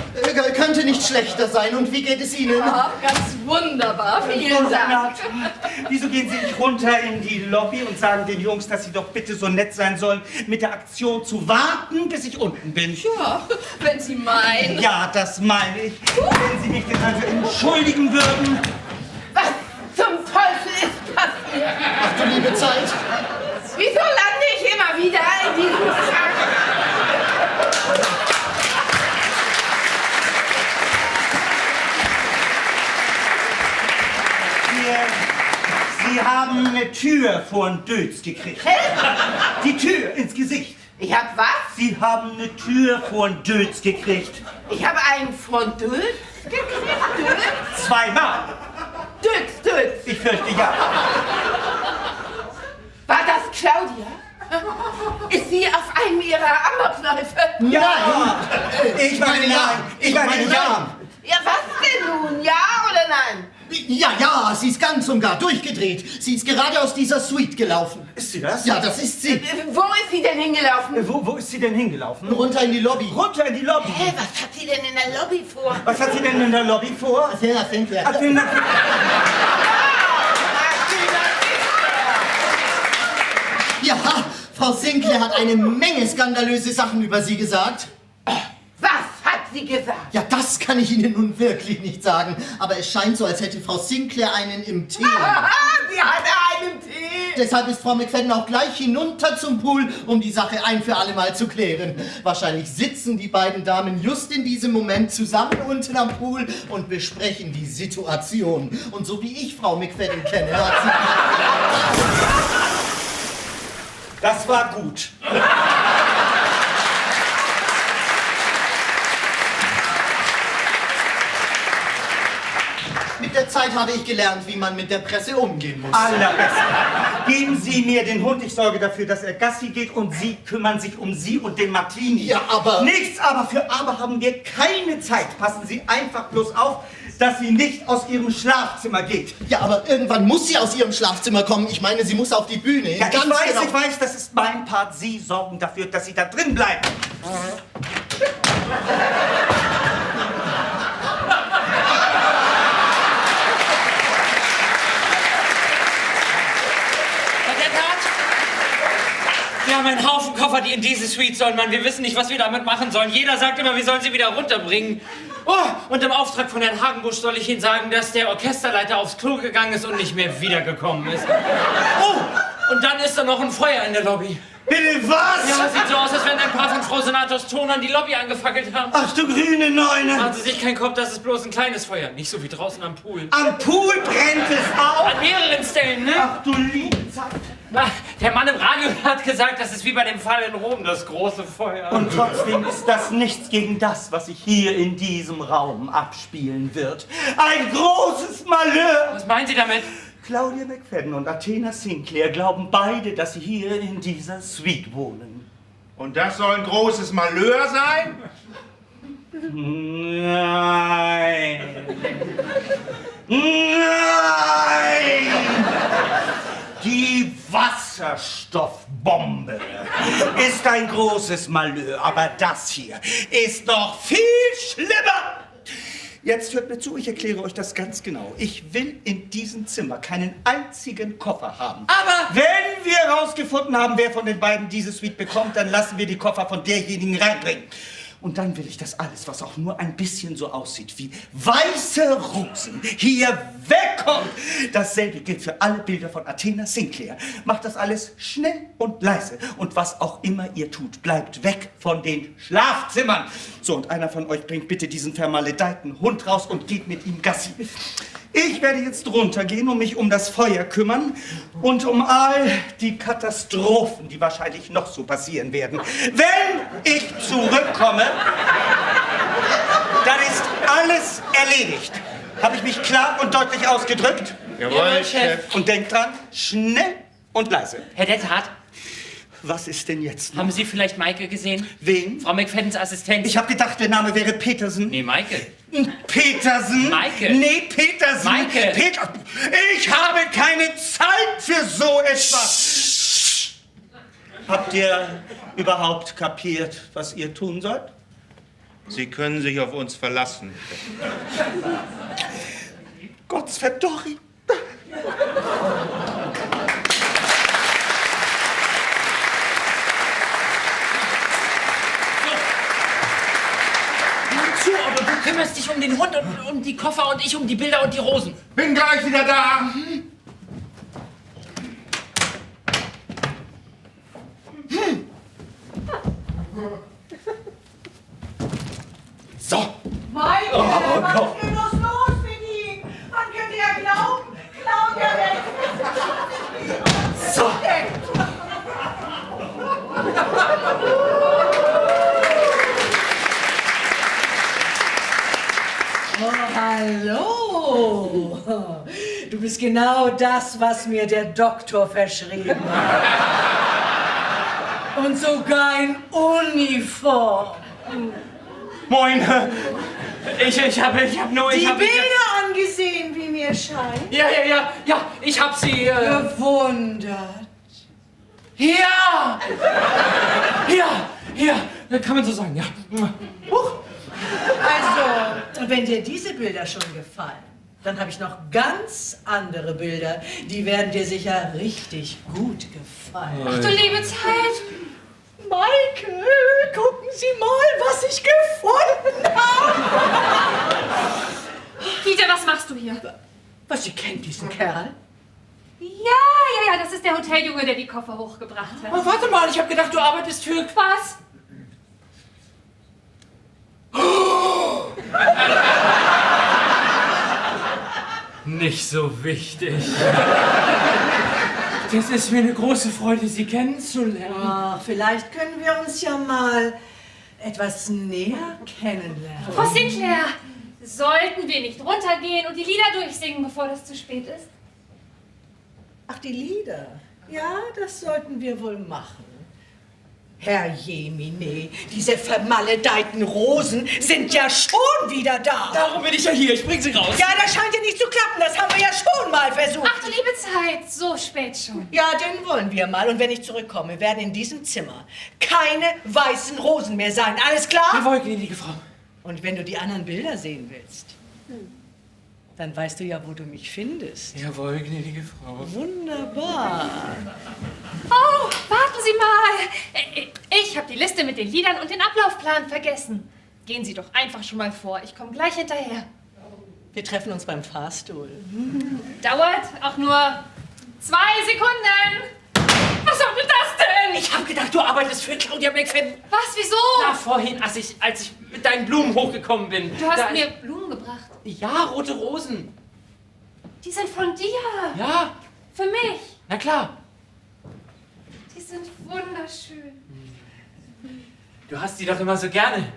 Könnte nicht schlechter sein. Und wie geht es Ihnen? Ja, ganz wunderbar. Vielen Frau Dank. Senator, wieso gehen Sie nicht runter in die Lobby und sagen den Jungs, dass sie doch bitte so nett sein sollen, mit der Aktion zu warten, bis ich unten bin? Ja, wenn Sie meinen. Ja, das meine ich. Wenn Sie mich denn also entschuldigen würden. Was zum Teufel ist passiert? Ach du liebe Zeit. Wieso lande ich immer wieder in diesem Sack? Sie haben eine Tür vor den Dötz gekriegt. Die Tür ins Gesicht. Ich hab was? Sie haben eine Tür vor den Dötz gekriegt. Ich habe einen Fondue gekriegt. Dötz? Zweimal. Dötz. Ich fürchte ja. War das Claudia? Ist sie auf einem ihrer Amokläufe? Ja. Ich meine ja. nein. Ich meine ja. Ja, was denn nun? Ja oder nein? Ja, sie ist ganz und gar durchgedreht. Sie ist gerade aus dieser Suite gelaufen. Ist sie das? Ja, das ist sie. Wo ist sie denn hingelaufen? Wo ist sie denn hingelaufen? Runter in die Lobby. Runter in die Lobby. Hä, was hat sie denn in der Lobby vor? Was hat sie denn in der Lobby vor? Athena Finkler. Athena. Ja, Frau Sinclair hat eine Menge skandalöse Sachen über Sie gesagt. Was hat sie gesagt? Ja, das kann ich Ihnen nun wirklich nicht sagen. Aber es scheint so, als hätte Frau Sinclair einen im Tee. Aha, sie hatte einen Tee. Deshalb ist Frau McFadden auch gleich hinunter zum Pool, um die Sache ein für alle Mal zu klären. Wahrscheinlich sitzen die beiden Damen just in diesem Moment zusammen unten am Pool und besprechen die Situation. Und so wie ich Frau McFadden kenne, hat sie... Das war gut. Mit der Zeit habe ich gelernt, wie man mit der Presse umgehen muss. Allerbest. Geben Sie mir den Hund, ich sorge dafür, dass er Gassi geht und Sie kümmern sich um Sie und den Martini. Ja, aber... Nichts aber für aber haben wir keine Zeit. Passen Sie einfach bloß auf, dass sie nicht aus Ihrem Schlafzimmer geht. Ja, aber irgendwann muss sie aus ihrem Schlafzimmer kommen. Ich meine, sie muss auf die Bühne. Ja, Ganz genau. ich weiß, das ist mein Part. Sie sorgen dafür, dass sie da drin bleiben. Wir haben einen Haufen Koffer, die in diese Suite sollen, Mann. Wir wissen nicht, was wir damit machen sollen. Jeder sagt immer, wir sollen sie wieder runterbringen. Oh, und im Auftrag von Herrn Hagenbusch soll ich Ihnen sagen, dass der Orchesterleiter aufs Klo gegangen ist und nicht mehr wiedergekommen ist. Oh, und dann ist da noch ein Feuer in der Lobby. Bitte was? Ja, sieht so aus, als wenn ein paar von Frau Senators Tonern die Lobby angefackelt haben. Ach du grüne Neune. Machen Sie sich keinen Kopf, das ist bloß ein kleines Feuer. Nicht so wie draußen am Pool. Am Pool brennt es auch. An mehreren Stellen, ne? Ach du liebe Zeit. Der Mann im Radio hat gesagt, das ist wie bei dem Fall in Rom, das große Feuer. Und trotzdem ist das nichts gegen das, was sich hier in diesem Raum abspielen wird. Ein großes Malheur! Was meinen Sie damit? Claudia McFadden und Athena Sinclair glauben beide, dass sie hier in dieser Suite wohnen. Und das soll ein großes Malheur sein? Nein! Nein! Die Wasserstoffbombe ist ein großes Malheur, aber das hier ist noch viel schlimmer! Jetzt hört mir zu, ich erkläre euch das ganz genau. Ich will in diesem Zimmer keinen einzigen Koffer haben. Aber wenn wir herausgefunden haben, wer von den beiden diese Suite bekommt, dann lassen wir die Koffer von derjenigen reinbringen. Und dann will ich, dass alles, was auch nur ein bisschen so aussieht wie weiße Rosen, hier wegkommt. Dasselbe gilt für alle Bilder von Athena Sinclair. Macht das alles schnell und leise. Und was auch immer ihr tut, bleibt weg von den Schlafzimmern. So, und einer von euch bringt bitte diesen vermaledeiten Hund raus und geht mit ihm Gassi. Ich werde jetzt runtergehen und mich um das Feuer kümmern und um all die Katastrophen, die wahrscheinlich noch so passieren werden. Wenn ich zurückkomme, dann ist alles erledigt. Habe ich mich klar und deutlich ausgedrückt? Jawohl, Chef. Und denkt dran, schnell und leise. Herr Dethardt, Was ist denn jetzt noch? haben Sie vielleicht Maike gesehen? Wen? Frau McFaddens Assistentin. Ich habe gedacht, der Name wäre Petersen. Nee, Maike. Petersen? Maike. Nee, Petersen. Maike. Ich habe keine Zeit für so etwas. Habt ihr überhaupt kapiert, was ihr tun sollt? Sie können sich auf uns verlassen. Gottsverdorri. Zu, aber du kümmerst dich um den Hund und um die Koffer und ich um die Bilder und die Rosen. Bin gleich wieder da. So. Mein was geht los mit ihm? Man könnte ja glauben, Claudia weg. So. Oh, hallo. Du bist genau das, was mir der Doktor verschrieben hat. Und sogar in Uniform. Moin. Ich hab nur... Die Bilder angesehen, wie mir scheint. Ja, ich hab sie... Bewundert. Ja, kann man so sagen, ja. Also, wenn dir diese Bilder schon gefallen, dann habe ich noch ganz andere Bilder. Die werden dir sicher richtig gut gefallen. Ach du liebe Zeit. Maike, gucken Sie mal, was ich gefunden habe. Dieter, was machst du hier? Was, Sie kennt diesen Kerl? Ja, das ist der Hoteljunge, der die Koffer hochgebracht hat. Oh, warte mal, ich hab gedacht, du arbeitest für... Was? Nicht so wichtig. Das ist mir eine große Freude, Sie kennenzulernen. Ach, vielleicht können wir uns ja mal etwas näher kennenlernen. Frau Sinclair, sollten wir nicht runtergehen und die Lieder durchsingen, bevor das zu spät ist? Ach, die Lieder. Ja, das sollten wir wohl machen. Herr Jemine, diese vermaledeiten Rosen sind ja schon wieder da. Darum bin ich ja hier, ich bring sie raus. Ja, das scheint ja nicht zu klappen, das haben wir ja schon mal versucht. Ach du liebe Zeit, so spät schon. Ja, den wollen wir mal. Und wenn ich zurückkomme, werden in diesem Zimmer keine weißen Rosen mehr sein. Alles klar? Jawohl, gnädige Frau. Und wenn du die anderen Bilder sehen willst, dann weißt du ja, wo du mich findest. Jawohl, gnädige Frau. Wunderbar. Oh, warten Sie mal. Ich habe die Liste mit den Liedern und den Ablaufplan vergessen. Gehen Sie doch einfach schon mal vor. Ich komme gleich hinterher. Wir treffen uns beim Fahrstuhl. Dauert auch nur 2 Sekunden. Was soll denn das denn? Ich hab gedacht, du arbeitest für Claudia McFadden. Was, wieso? Na, vorhin, als ich mit deinen Blumen hochgekommen bin. Du hast Da mir Blumen gebracht. Ja, rote Rosen. Die sind von dir. Ja, Für mich. na klar. sind wunderschön. Du hast die doch immer so gerne.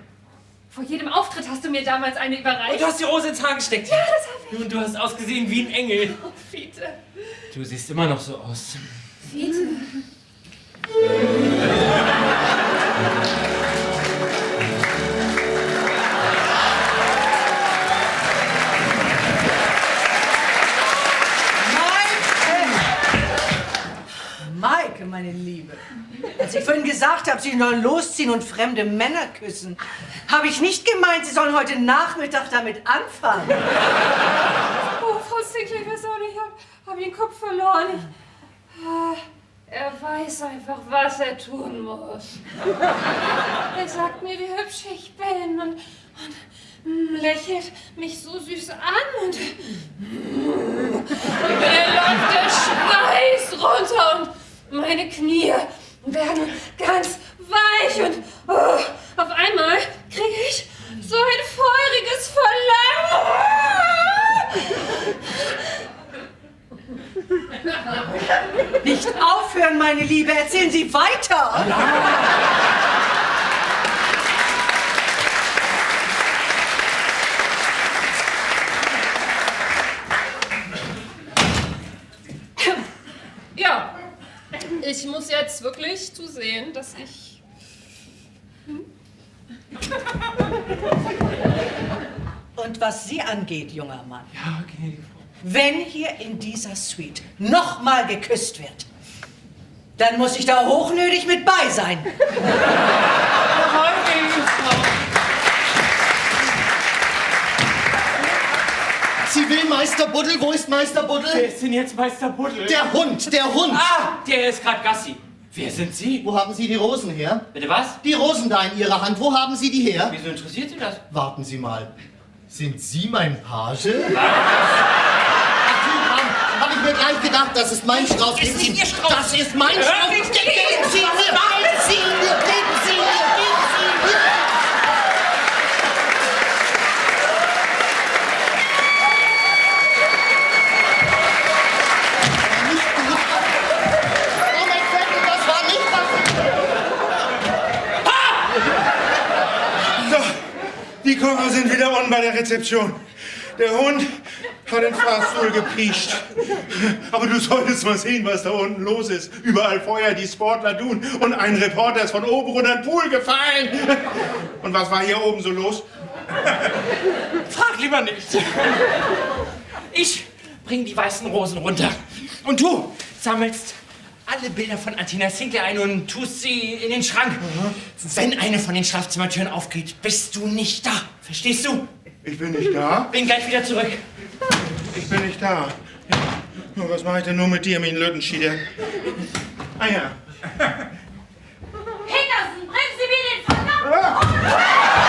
Vor jedem Auftritt hast du mir damals eine überreicht. Und du hast die Rose ins Haar gesteckt. Ja, das hab ich. Und du hast ausgesehen wie ein Engel. Oh, Fiete. Du siehst immer noch so aus. Fiete. Maike, meine Liebe, als ich vorhin gesagt habe, Sie sollen losziehen und fremde Männer küssen, habe ich nicht gemeint, Sie sollen heute Nachmittag damit anfangen. Oh, Frau Sinclair, ich weiß auch nicht, ich hab den Kopf verloren. Er weiß einfach, was er tun muss. Er sagt mir, wie hübsch ich bin und lächelt mich so süß an und mir läuft der Schweiß runter und meine Knie werden ganz weich und auf einmal kriege ich so ein feuriges Verlangen. Nicht aufhören, meine Liebe, erzählen Sie weiter. Ja, ich muss jetzt wirklich zusehen, dass ich... Und was Sie angeht, junger Mann, Ja, okay. wenn hier in dieser Suite nochmal geküsst wird, dann muss ich da hochnötig mit bei sein. Sie will Meister Buddel. Wo ist Meister Wer Buddel? ist denn jetzt Meister Buddel? Der Hund, der Hund. Ah, der ist gerade Gassi. Wer sind Sie? Wo haben Sie die Rosen her? Bitte was? Die Rosen da in Ihrer Hand, wo haben Sie die her? Wieso interessiert Sie das? Warten Sie mal. Sind Sie mein Page? Hab ich mir gleich gedacht, das ist mein Strauß. Ist nicht Ihr Strauß. Das ist mein Strauß. Geben Sie mir, geben Sie mir, geben Sie mir, geben Sie mir. Moment, Freddy, das war nicht was. So, die Kocher sind wieder unten bei der Rezeption. Der Hund hat den Fahrstuhl gepiescht. Aber du solltest mal sehen, was da unten los ist. Überall Feuer, die Sportler tun. Und ein Reporter ist von oben runter in den Pool gefallen. Und was war hier oben so los? Frag lieber nicht. Ich bring die weißen Rosen runter. Und du sammelst alle Bilder von Antina Sinclair ein und tust sie in den Schrank. Wenn eine von den Schlafzimmertüren aufgeht, bist du nicht da. Verstehst du? Ich bin nicht da. Bin gleich wieder zurück. Ich bin nicht da. Ja, was mache ich denn nur mit dir, mein Lüttenschieder? Ah ja. Petersen, bringen Sie mir den verdammten...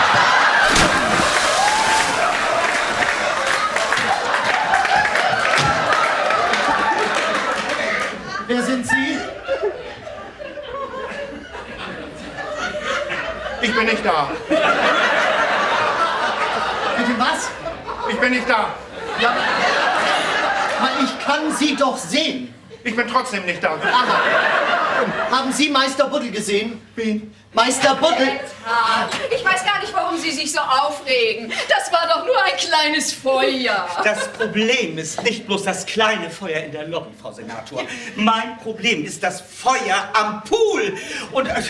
Wer sind Sie? Ich bin nicht da. Bitte was? Ich bin nicht da. Ja, aber ich kann Sie doch sehen. Ich bin trotzdem nicht da. Aha. Haben Sie Meister Buddel gesehen? Wen? Meister Buddel? Ich weiß gar nicht, warum Sie sich so aufregen. Das war doch nur ein kleines Feuer. Das Problem ist nicht bloß das kleine Feuer in der Lobby, Frau Senator. Mein Problem ist das Feuer am Pool. Und all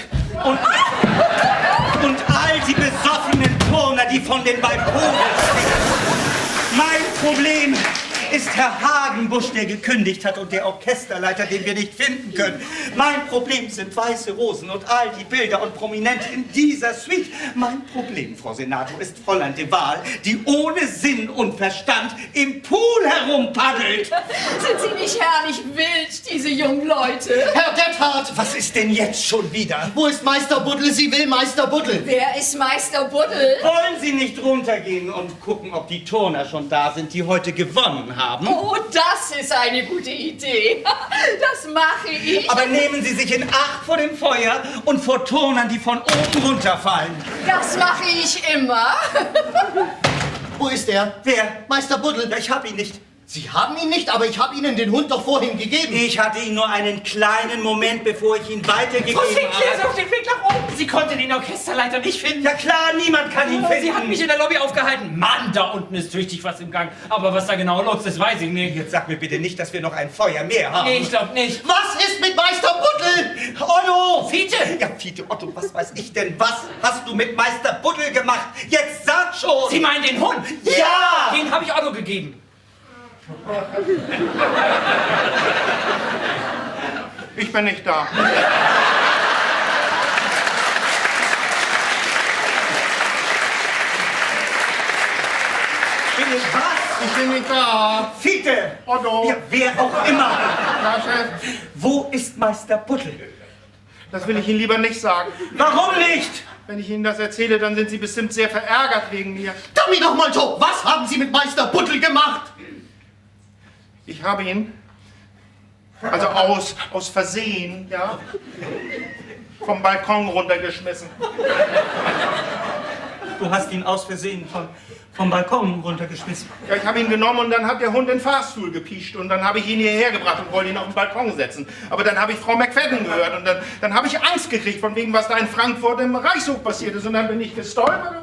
die besoffenen Turner, die von den Balkonen stehen. Mein Problem ist Herr Hagenbusch, der gekündigt hat, und der Orchesterleiter, den wir nicht finden können. Mein Problem sind weiße Rosen und all die Bilder und Prominente in dieser Suite. Mein Problem, Frau Senator, ist Fräulein de Waal, die ohne Sinn und Verstand im Pool herumpaddelt. Sind Sie nicht herrlich wild, diese jungen Leute? Herr Dethardt! Was ist denn jetzt schon wieder? Wo ist Meister Buddel? Sie will Meister Buddel. Wer ist Meister Buddel? Wollen Sie nicht runtergehen und gucken, ob die Turner schon da sind, die heute gewonnen haben? Oh, das ist eine gute Idee. Das mache ich. Aber nehmen Sie sich in Acht vor dem Feuer und vor Turnern, die von oben runterfallen. Das mache ich immer. Wo ist er? Wer? Meister Buddel. Ja, ich hab ihn nicht. Sie haben ihn nicht, aber ich habe Ihnen den Hund doch vorhin gegeben. Ich hatte ihn nur einen kleinen Moment, bevor ich ihn weitergegeben Frau Sinclair ist habe. auf dem Weg nach oben. Sie konnte den Orchesterleiter nicht finden. Ja klar, niemand kann ihn finden. Sie hat mich in der Lobby aufgehalten. Mann, da unten ist tüchtig was im Gang. Aber was da genau los ist, weiß ich nicht. Jetzt sag mir bitte nicht, dass wir noch ein Feuer mehr haben. Nee, ich glaub nicht. Was ist mit Meister Buttel? Otto! Fiete! Ja, Fiete, Otto, was weiß ich denn? Was hast du mit Meister Buttel gemacht? Jetzt sag schon! Sie meinen den Hund? Ja! Den habe ich Otto gegeben. Ich bin nicht da. Was? Ich bin nicht da. Fiete! Otto. Ja, wer auch immer. Ja, Chef. Wo ist Meister Buttel? Das will ich Ihnen lieber nicht sagen. Warum nicht? Wenn ich Ihnen das erzähle, dann sind Sie bestimmt sehr verärgert wegen mir. Dummy noch mal so, was haben Sie mit Meister Buttel gemacht? Ich habe ihn, also aus Versehen, ja, vom Balkon runtergeschmissen. Du hast ihn aus Versehen vom Balkon runtergeschmissen. Ja, ich habe ihn genommen und dann hat der Hund den Fahrstuhl gepiescht und dann habe ich ihn hierher gebracht und wollte ihn auf den Balkon setzen. Aber dann habe ich Frau McFadden gehört und dann habe ich Angst gekriegt von wegen, was da in Frankfurt im Reichshof passiert ist und dann bin ich gestolpert.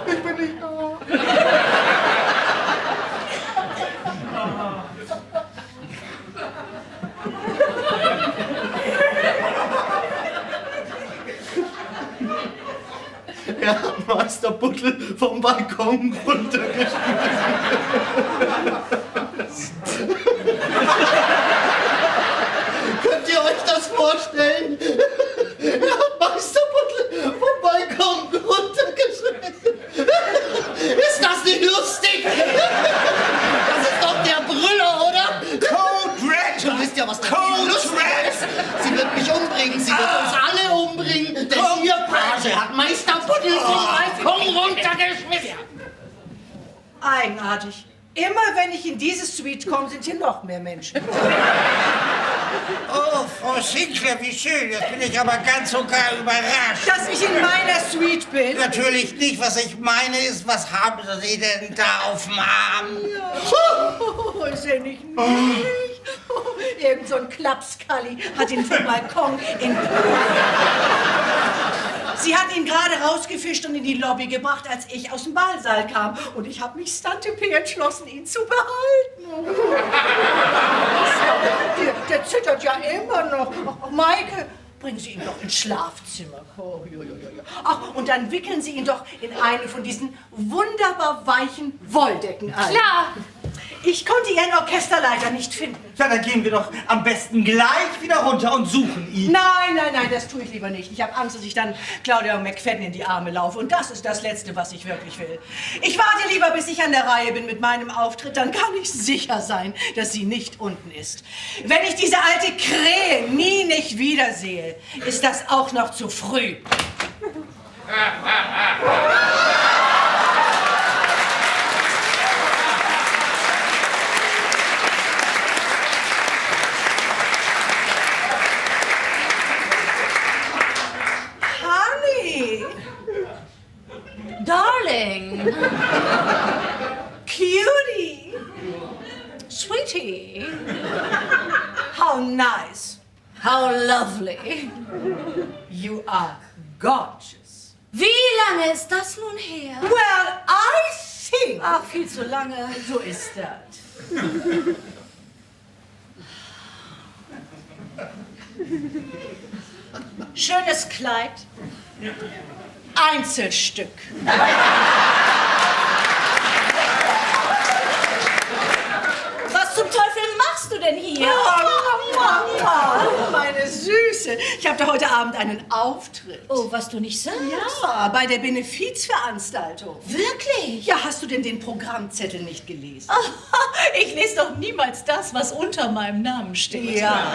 Ich bin nicht da. Er hat Meister Buttel vom Balkon runtergeschmissen. Könnt ihr euch das vorstellen? Er hat Meister Buttel vom Balkon runtergeschmissen. Ist das nicht lustig? Das ist doch der Brüller, oder? Code Red! Du wisst ja, was da lustig ist. Sie wird mich umbringen, sie wird uns alle umbringen, denn ihr Page hat Meister Buttel vom Balkon runtergeschmissen. Eigenartig. Immer wenn ich in diese Suite komme, sind hier noch mehr Menschen. Oh, Frau Sinclair, wie schön. Jetzt bin ich aber ganz und gar überrascht. Dass ich in meiner Suite bin? Natürlich nicht. Was ich meine ist, was haben Sie denn da auf dem Arm? Oh, ist er nicht niedlich? Oh, irgend so ein Klapskalli hat ihn vom Balkon in Sie hat ihn gerade rausgefischt und in die Lobby gebracht, als ich aus dem Ballsaal kam. Und ich habe mich Stante-P entschlossen, ihn zu behalten. Der zittert ja immer noch. Ach, Maike, bringen Sie ihn doch ins Schlafzimmer. Oh, jo. Ach, und dann wickeln Sie ihn doch in eine von diesen wunderbar weichen Wolldecken ein. Klar. Ich konnte Ihren Orchesterleiter nicht finden. Ja, dann gehen wir doch am besten gleich wieder runter und suchen ihn. Nein, das tue ich lieber nicht. Ich habe Angst, dass ich dann Claudia McFadden in die Arme laufe. Und das ist das Letzte, was ich wirklich will. Ich warte lieber, bis ich an der Reihe bin mit meinem Auftritt. Dann kann ich sicher sein, dass sie nicht unten ist. Wenn ich diese alte Krähe nie nicht wiedersehe, ist das auch noch zu früh. Darling. Cutie. Sweetie. How nice. How lovely. You are gorgeous. Wie lange ist das nun her? Well, I think. Ach, viel zu lange. So ist das. Schönes Kleid. Einzelstück. Was zum Teufel machst du denn hier? Oh, Mama, meine Süße. Ich habe doch heute Abend einen Auftritt. Oh, was du nicht sagst. Ja, bei der Benefizveranstaltung. Wirklich? Ja, hast du denn den Programmzettel nicht gelesen? Ich lese doch niemals das, was unter meinem Namen steht. Ja,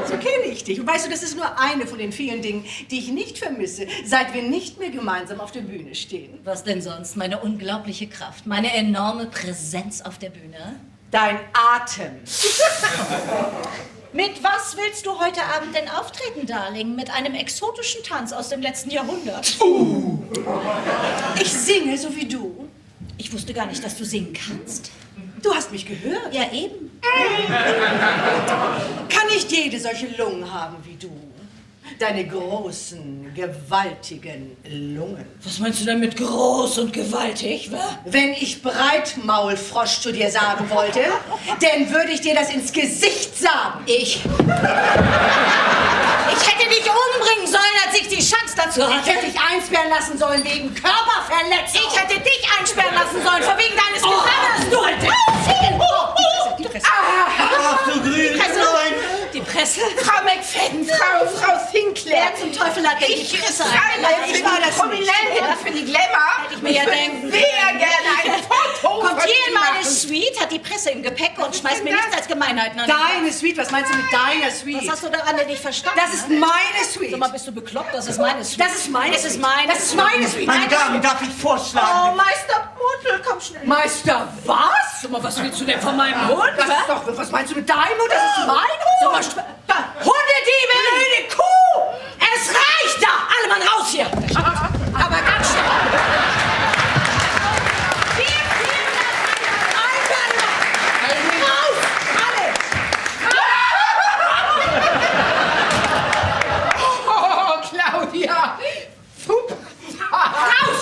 so kenne ich dich. Und weißt du, das ist nur eine von den vielen Dingen, die ich nicht vermisse, seit wir nicht mehr gemeinsam auf der Bühne stehen. Was denn sonst? Meine unglaubliche Kraft, meine enorme Präsenz auf der Bühne. Dein Atem. Mit was willst du heute Abend denn auftreten, Darling? Mit einem exotischen Tanz aus dem letzten Jahrhundert. Ich singe so wie du. Ich wusste gar nicht, dass du singen kannst. Du hast mich gehört. Ja, eben. Kann nicht jede solche Lungen haben wie du. Deine großen, gewaltigen Lungen. Was meinst du denn mit groß und gewaltig, wa? Wenn ich Breitmaulfrosch zu dir sagen wollte, dann würde ich dir das ins Gesicht sagen. Ich hätte dich umbringen sollen, als ich die Chance dazu hatte. Ich hätte dich einsperren lassen sollen wegen Körperverletzung. Ich hätte dich einsperren lassen sollen, von wegen deines Gesanges. Du halt die Presse. Ach du Grünschwein! Die Presse? Frau McFadden, Frau Sinclair. Wer zum Teufel hat denn die Presse Ich war das Prominentin für die Glamour. Ich mir ja denken, sehr gerne ein Foto kommt von hier in Ihnen meine machen. Suite, hat die Presse im Gepäck und schmeißt mir nichts als Gemeinheiten an. Deine Suite, was meinst du mit deiner Suite? Was hast du daran denn nicht verstanden? Das ist meine Suite. Sag mal, bist du bekloppt? Das ist meine Suite. Das ist meine Das ist Suite. meine Das ist meine Suite. Meine Damen, darf ich vorschlagen? Oh, Meister Pudel, komm schnell. Meister, was? Sag mal, was willst du denn von meinem Hund? Das ist doch, was meinst du mit deinem Hund? Das ist mein Hund. Hundediebe! Blöde Kuh! Es reicht da! Alle Mann raus hier! Aber ganz schnell! Raus! Alle! Oh, Claudia. Super. Raus!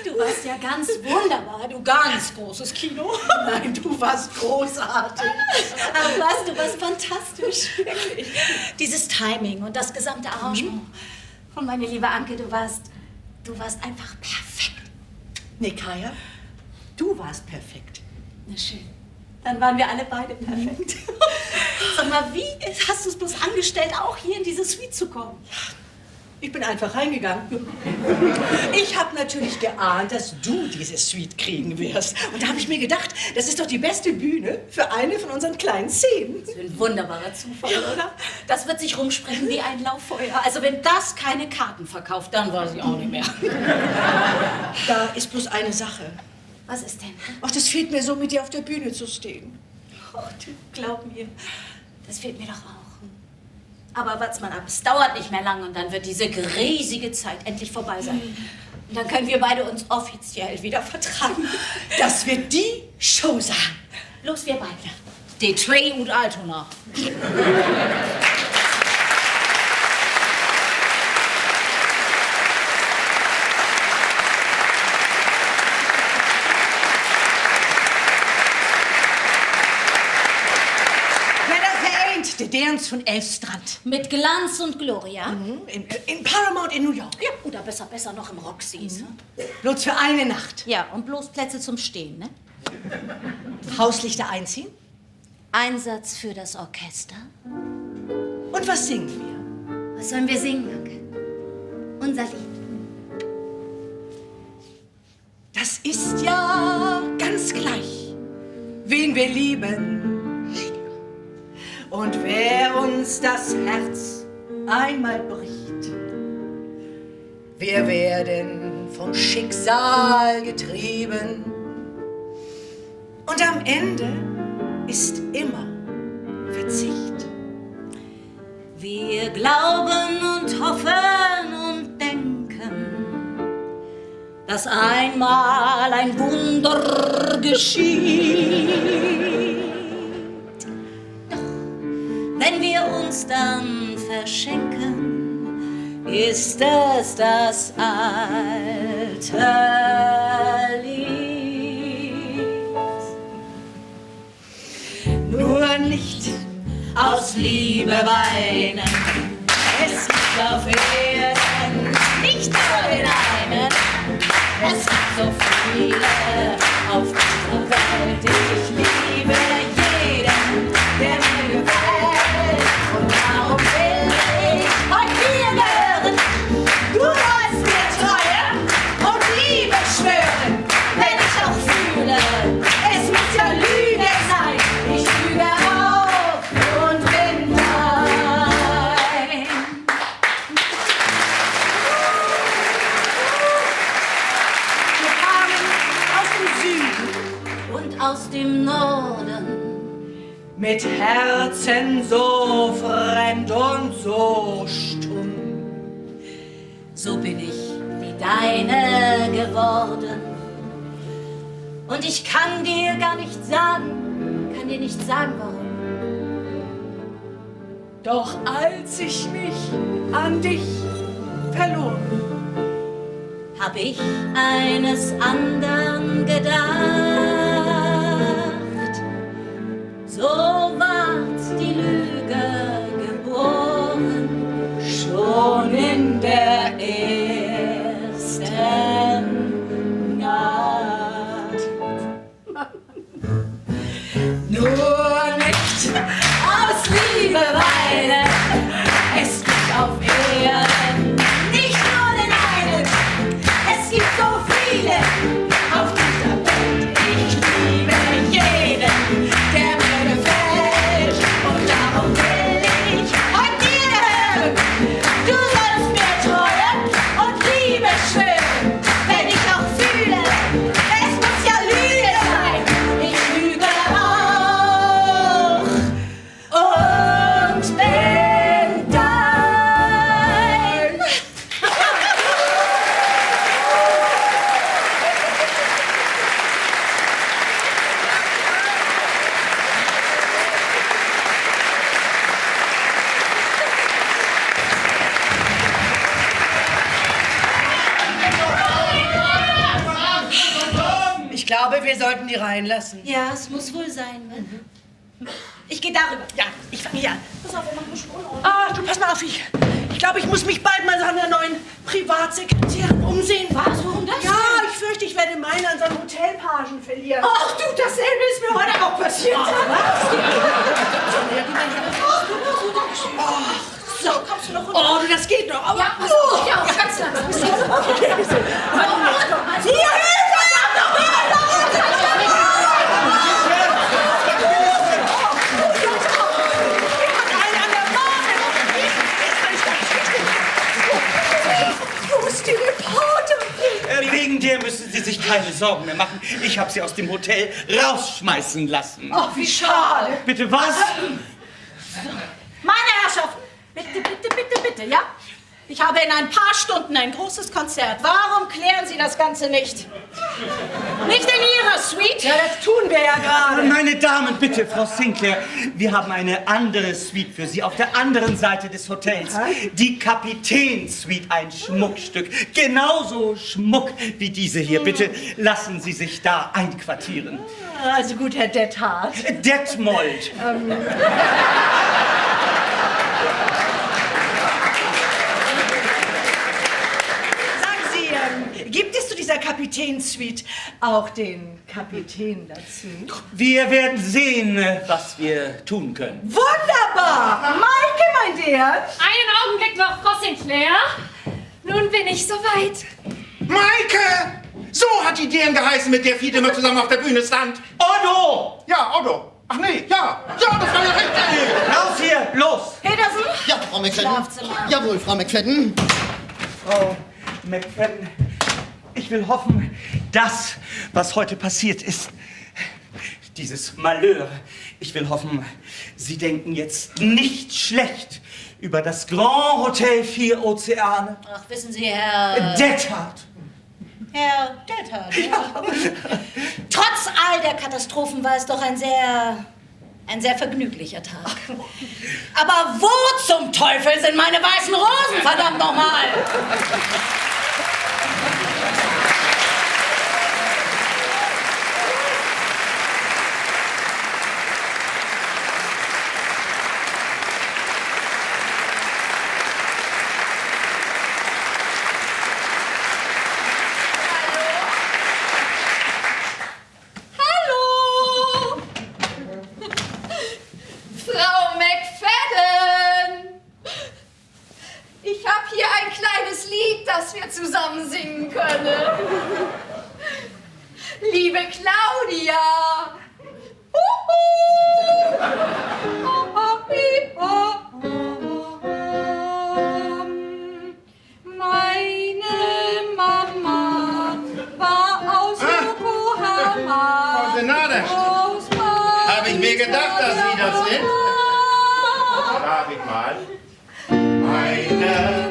Du warst ja ganz wunderbar, du ganz großes Kino. Nein, du warst großartig. Aber du warst fantastisch, wirklich. Dieses Timing und das gesamte Arrangement. Und meine liebe Anke, du warst einfach perfekt. Nee, Kaya, du warst perfekt. Na schön. Dann waren wir alle beide perfekt. Sag mal, wie hast du es bloß angestellt, auch hier in diese Suite zu kommen? Ich bin einfach reingegangen. Ich habe natürlich geahnt, dass du diese Suite kriegen wirst. Und da habe ich mir gedacht, das ist doch die beste Bühne für eine von unseren kleinen Szenen. Das ist ein wunderbarer Zufall, oder? Das wird sich rumsprechen wie ein Lauffeuer. Also wenn das keine Karten verkauft, dann weiß ich auch nicht mehr. Da ist bloß eine Sache. Was ist denn? Ach, das fehlt mir so, mit dir auf der Bühne zu stehen. Oh, du, glaub mir, das fehlt mir doch auch. Aber wart's mal ab, es dauert nicht mehr lange und dann wird diese riesige Zeit endlich vorbei sein. Und dann können wir beide uns offiziell wieder vertragen. Das wird die Show sein. Los, wir beide. Die Trey und Altona. Der Dance von Elfstrand. Mit Glanz und Gloria. In Paramount in New York. Ja, oder besser noch im Roxy's. Bloß für eine Nacht. Ja, und bloß Plätze zum Stehen, ne? Hauslichter einziehen. Einsatz für das Orchester. Und was singen wir? Was sollen wir singen, Anke? Unser Lied. Das ist ja ganz gleich, wen wir lieben. Und wer uns das Herz einmal bricht, wir werden vom Schicksal getrieben. Und am Ende ist immer Verzicht. Wir glauben und hoffen und denken, dass einmal ein Wunder geschieht. Wenn wir uns dann verschenken, ist es das alte Lied. Nur nicht Aus Liebe weinen, es gibt auf Erden nicht nur den einen, es gibt so viele auf dieser Welt. Ich liebe jeden, der mir gefällt, und darum aus dem Norden. Mit Herzen so fremd und so stumm. So bin ich wie deine geworden. Und ich kann dir gar nicht sagen, warum. Doch als ich mich an dich verlor, Hab ich eines anderen gedacht. So ward die Lüge geboren, schon in der ersten Nacht. nur nicht Aus Liebe weinen, es gibt auf Erden nicht nur den einen, es gibt so viele auf dieser Welt. Ich liebe jeden, der mir gefällt, und darum will ich heute dir gehören. Du sollst mir Treue und Liebe schwören, wenn ich auch fühle, es muss ja Lüge sein. Ich lüge auch und bin dein. Ich glaube, wir sollten die reinlassen. Ja, es muss wohl sein. Ne? Ich gehe darüber. Ja, ich fange hier an. Pass auf, wir machen schon. Ah, du, pass mal auf, ich glaube, ich muss mich bald mal an der neuen Privatsekretärin umsehen. Was? Warum das? Ja, ich fürchte, ich werde meine an so einen Hotelpagen verlieren. Ach du, dasselbe ist mir heute auch passiert. So, kommst du noch runter? Oh, du, das geht noch. Aber Ja, pass auf. Ja, ganz langsam. Hier, Hilfe! Wo ist die Reporterin? Wegen der müssen Sie sich keine Sorgen mehr machen. Ich habe sie aus dem Hotel rausschmeißen lassen. Ach, wie schade. Bitte was? Meine Herrschaften, bitte, bitte, bitte, bitte, ja? Ich habe in ein paar Stunden ein großes Konzert. Warum klären Sie das Ganze nicht? Nicht in Ihrer Suite? Ja, das tun wir ja gerade. Meine Damen, bitte, Frau Sinclair, wir haben eine andere Suite für Sie auf der anderen Seite des Hotels. Die Kapitän-Suite, ein Schmuckstück. Genauso Schmuck wie diese hier. Bitte lassen Sie sich da einquartieren. Also gut, Herr Dethardt. Detmold. Sagen Sie, gibt es zu dieser Kapitän-Suite auch den Kapitän dazu? Wir werden sehen, was wir tun können. Wunderbar! Maike, mein Dear. Einen Augenblick noch, Frau Sinclair. Nun bin ich soweit. Maike! So hat die deren geheißen, mit der Fiete immer zusammen auf der Bühne stand. Otto! Ja, Otto. Ach nee, ja. Ja, das war ja richtig. Raus hier, los! Petersen? Ja, Frau McFadden. Schlafzimmer. Jawohl, Frau McFadden. Frau McFadden, ich will hoffen, das, was heute passiert ist, dieses Malheur, ich will hoffen, Sie denken jetzt nicht schlecht über das Grand Hotel 4 Ozeane. Ach, wissen Sie, Herr Dethardt. Dethardt, ja. Trotz all der Katastrophen war es doch ein sehr vergnüglicher Tag. Aber wo zum Teufel sind meine weißen Rosen, verdammt nochmal? Hallo! Frau McFadden! Ich habe hier ein kleines Lied, das wir zusammen singen können. Liebe Claudia! Frau Senade. mir gedacht, dass Sie das sind. Darf ich mal? Eine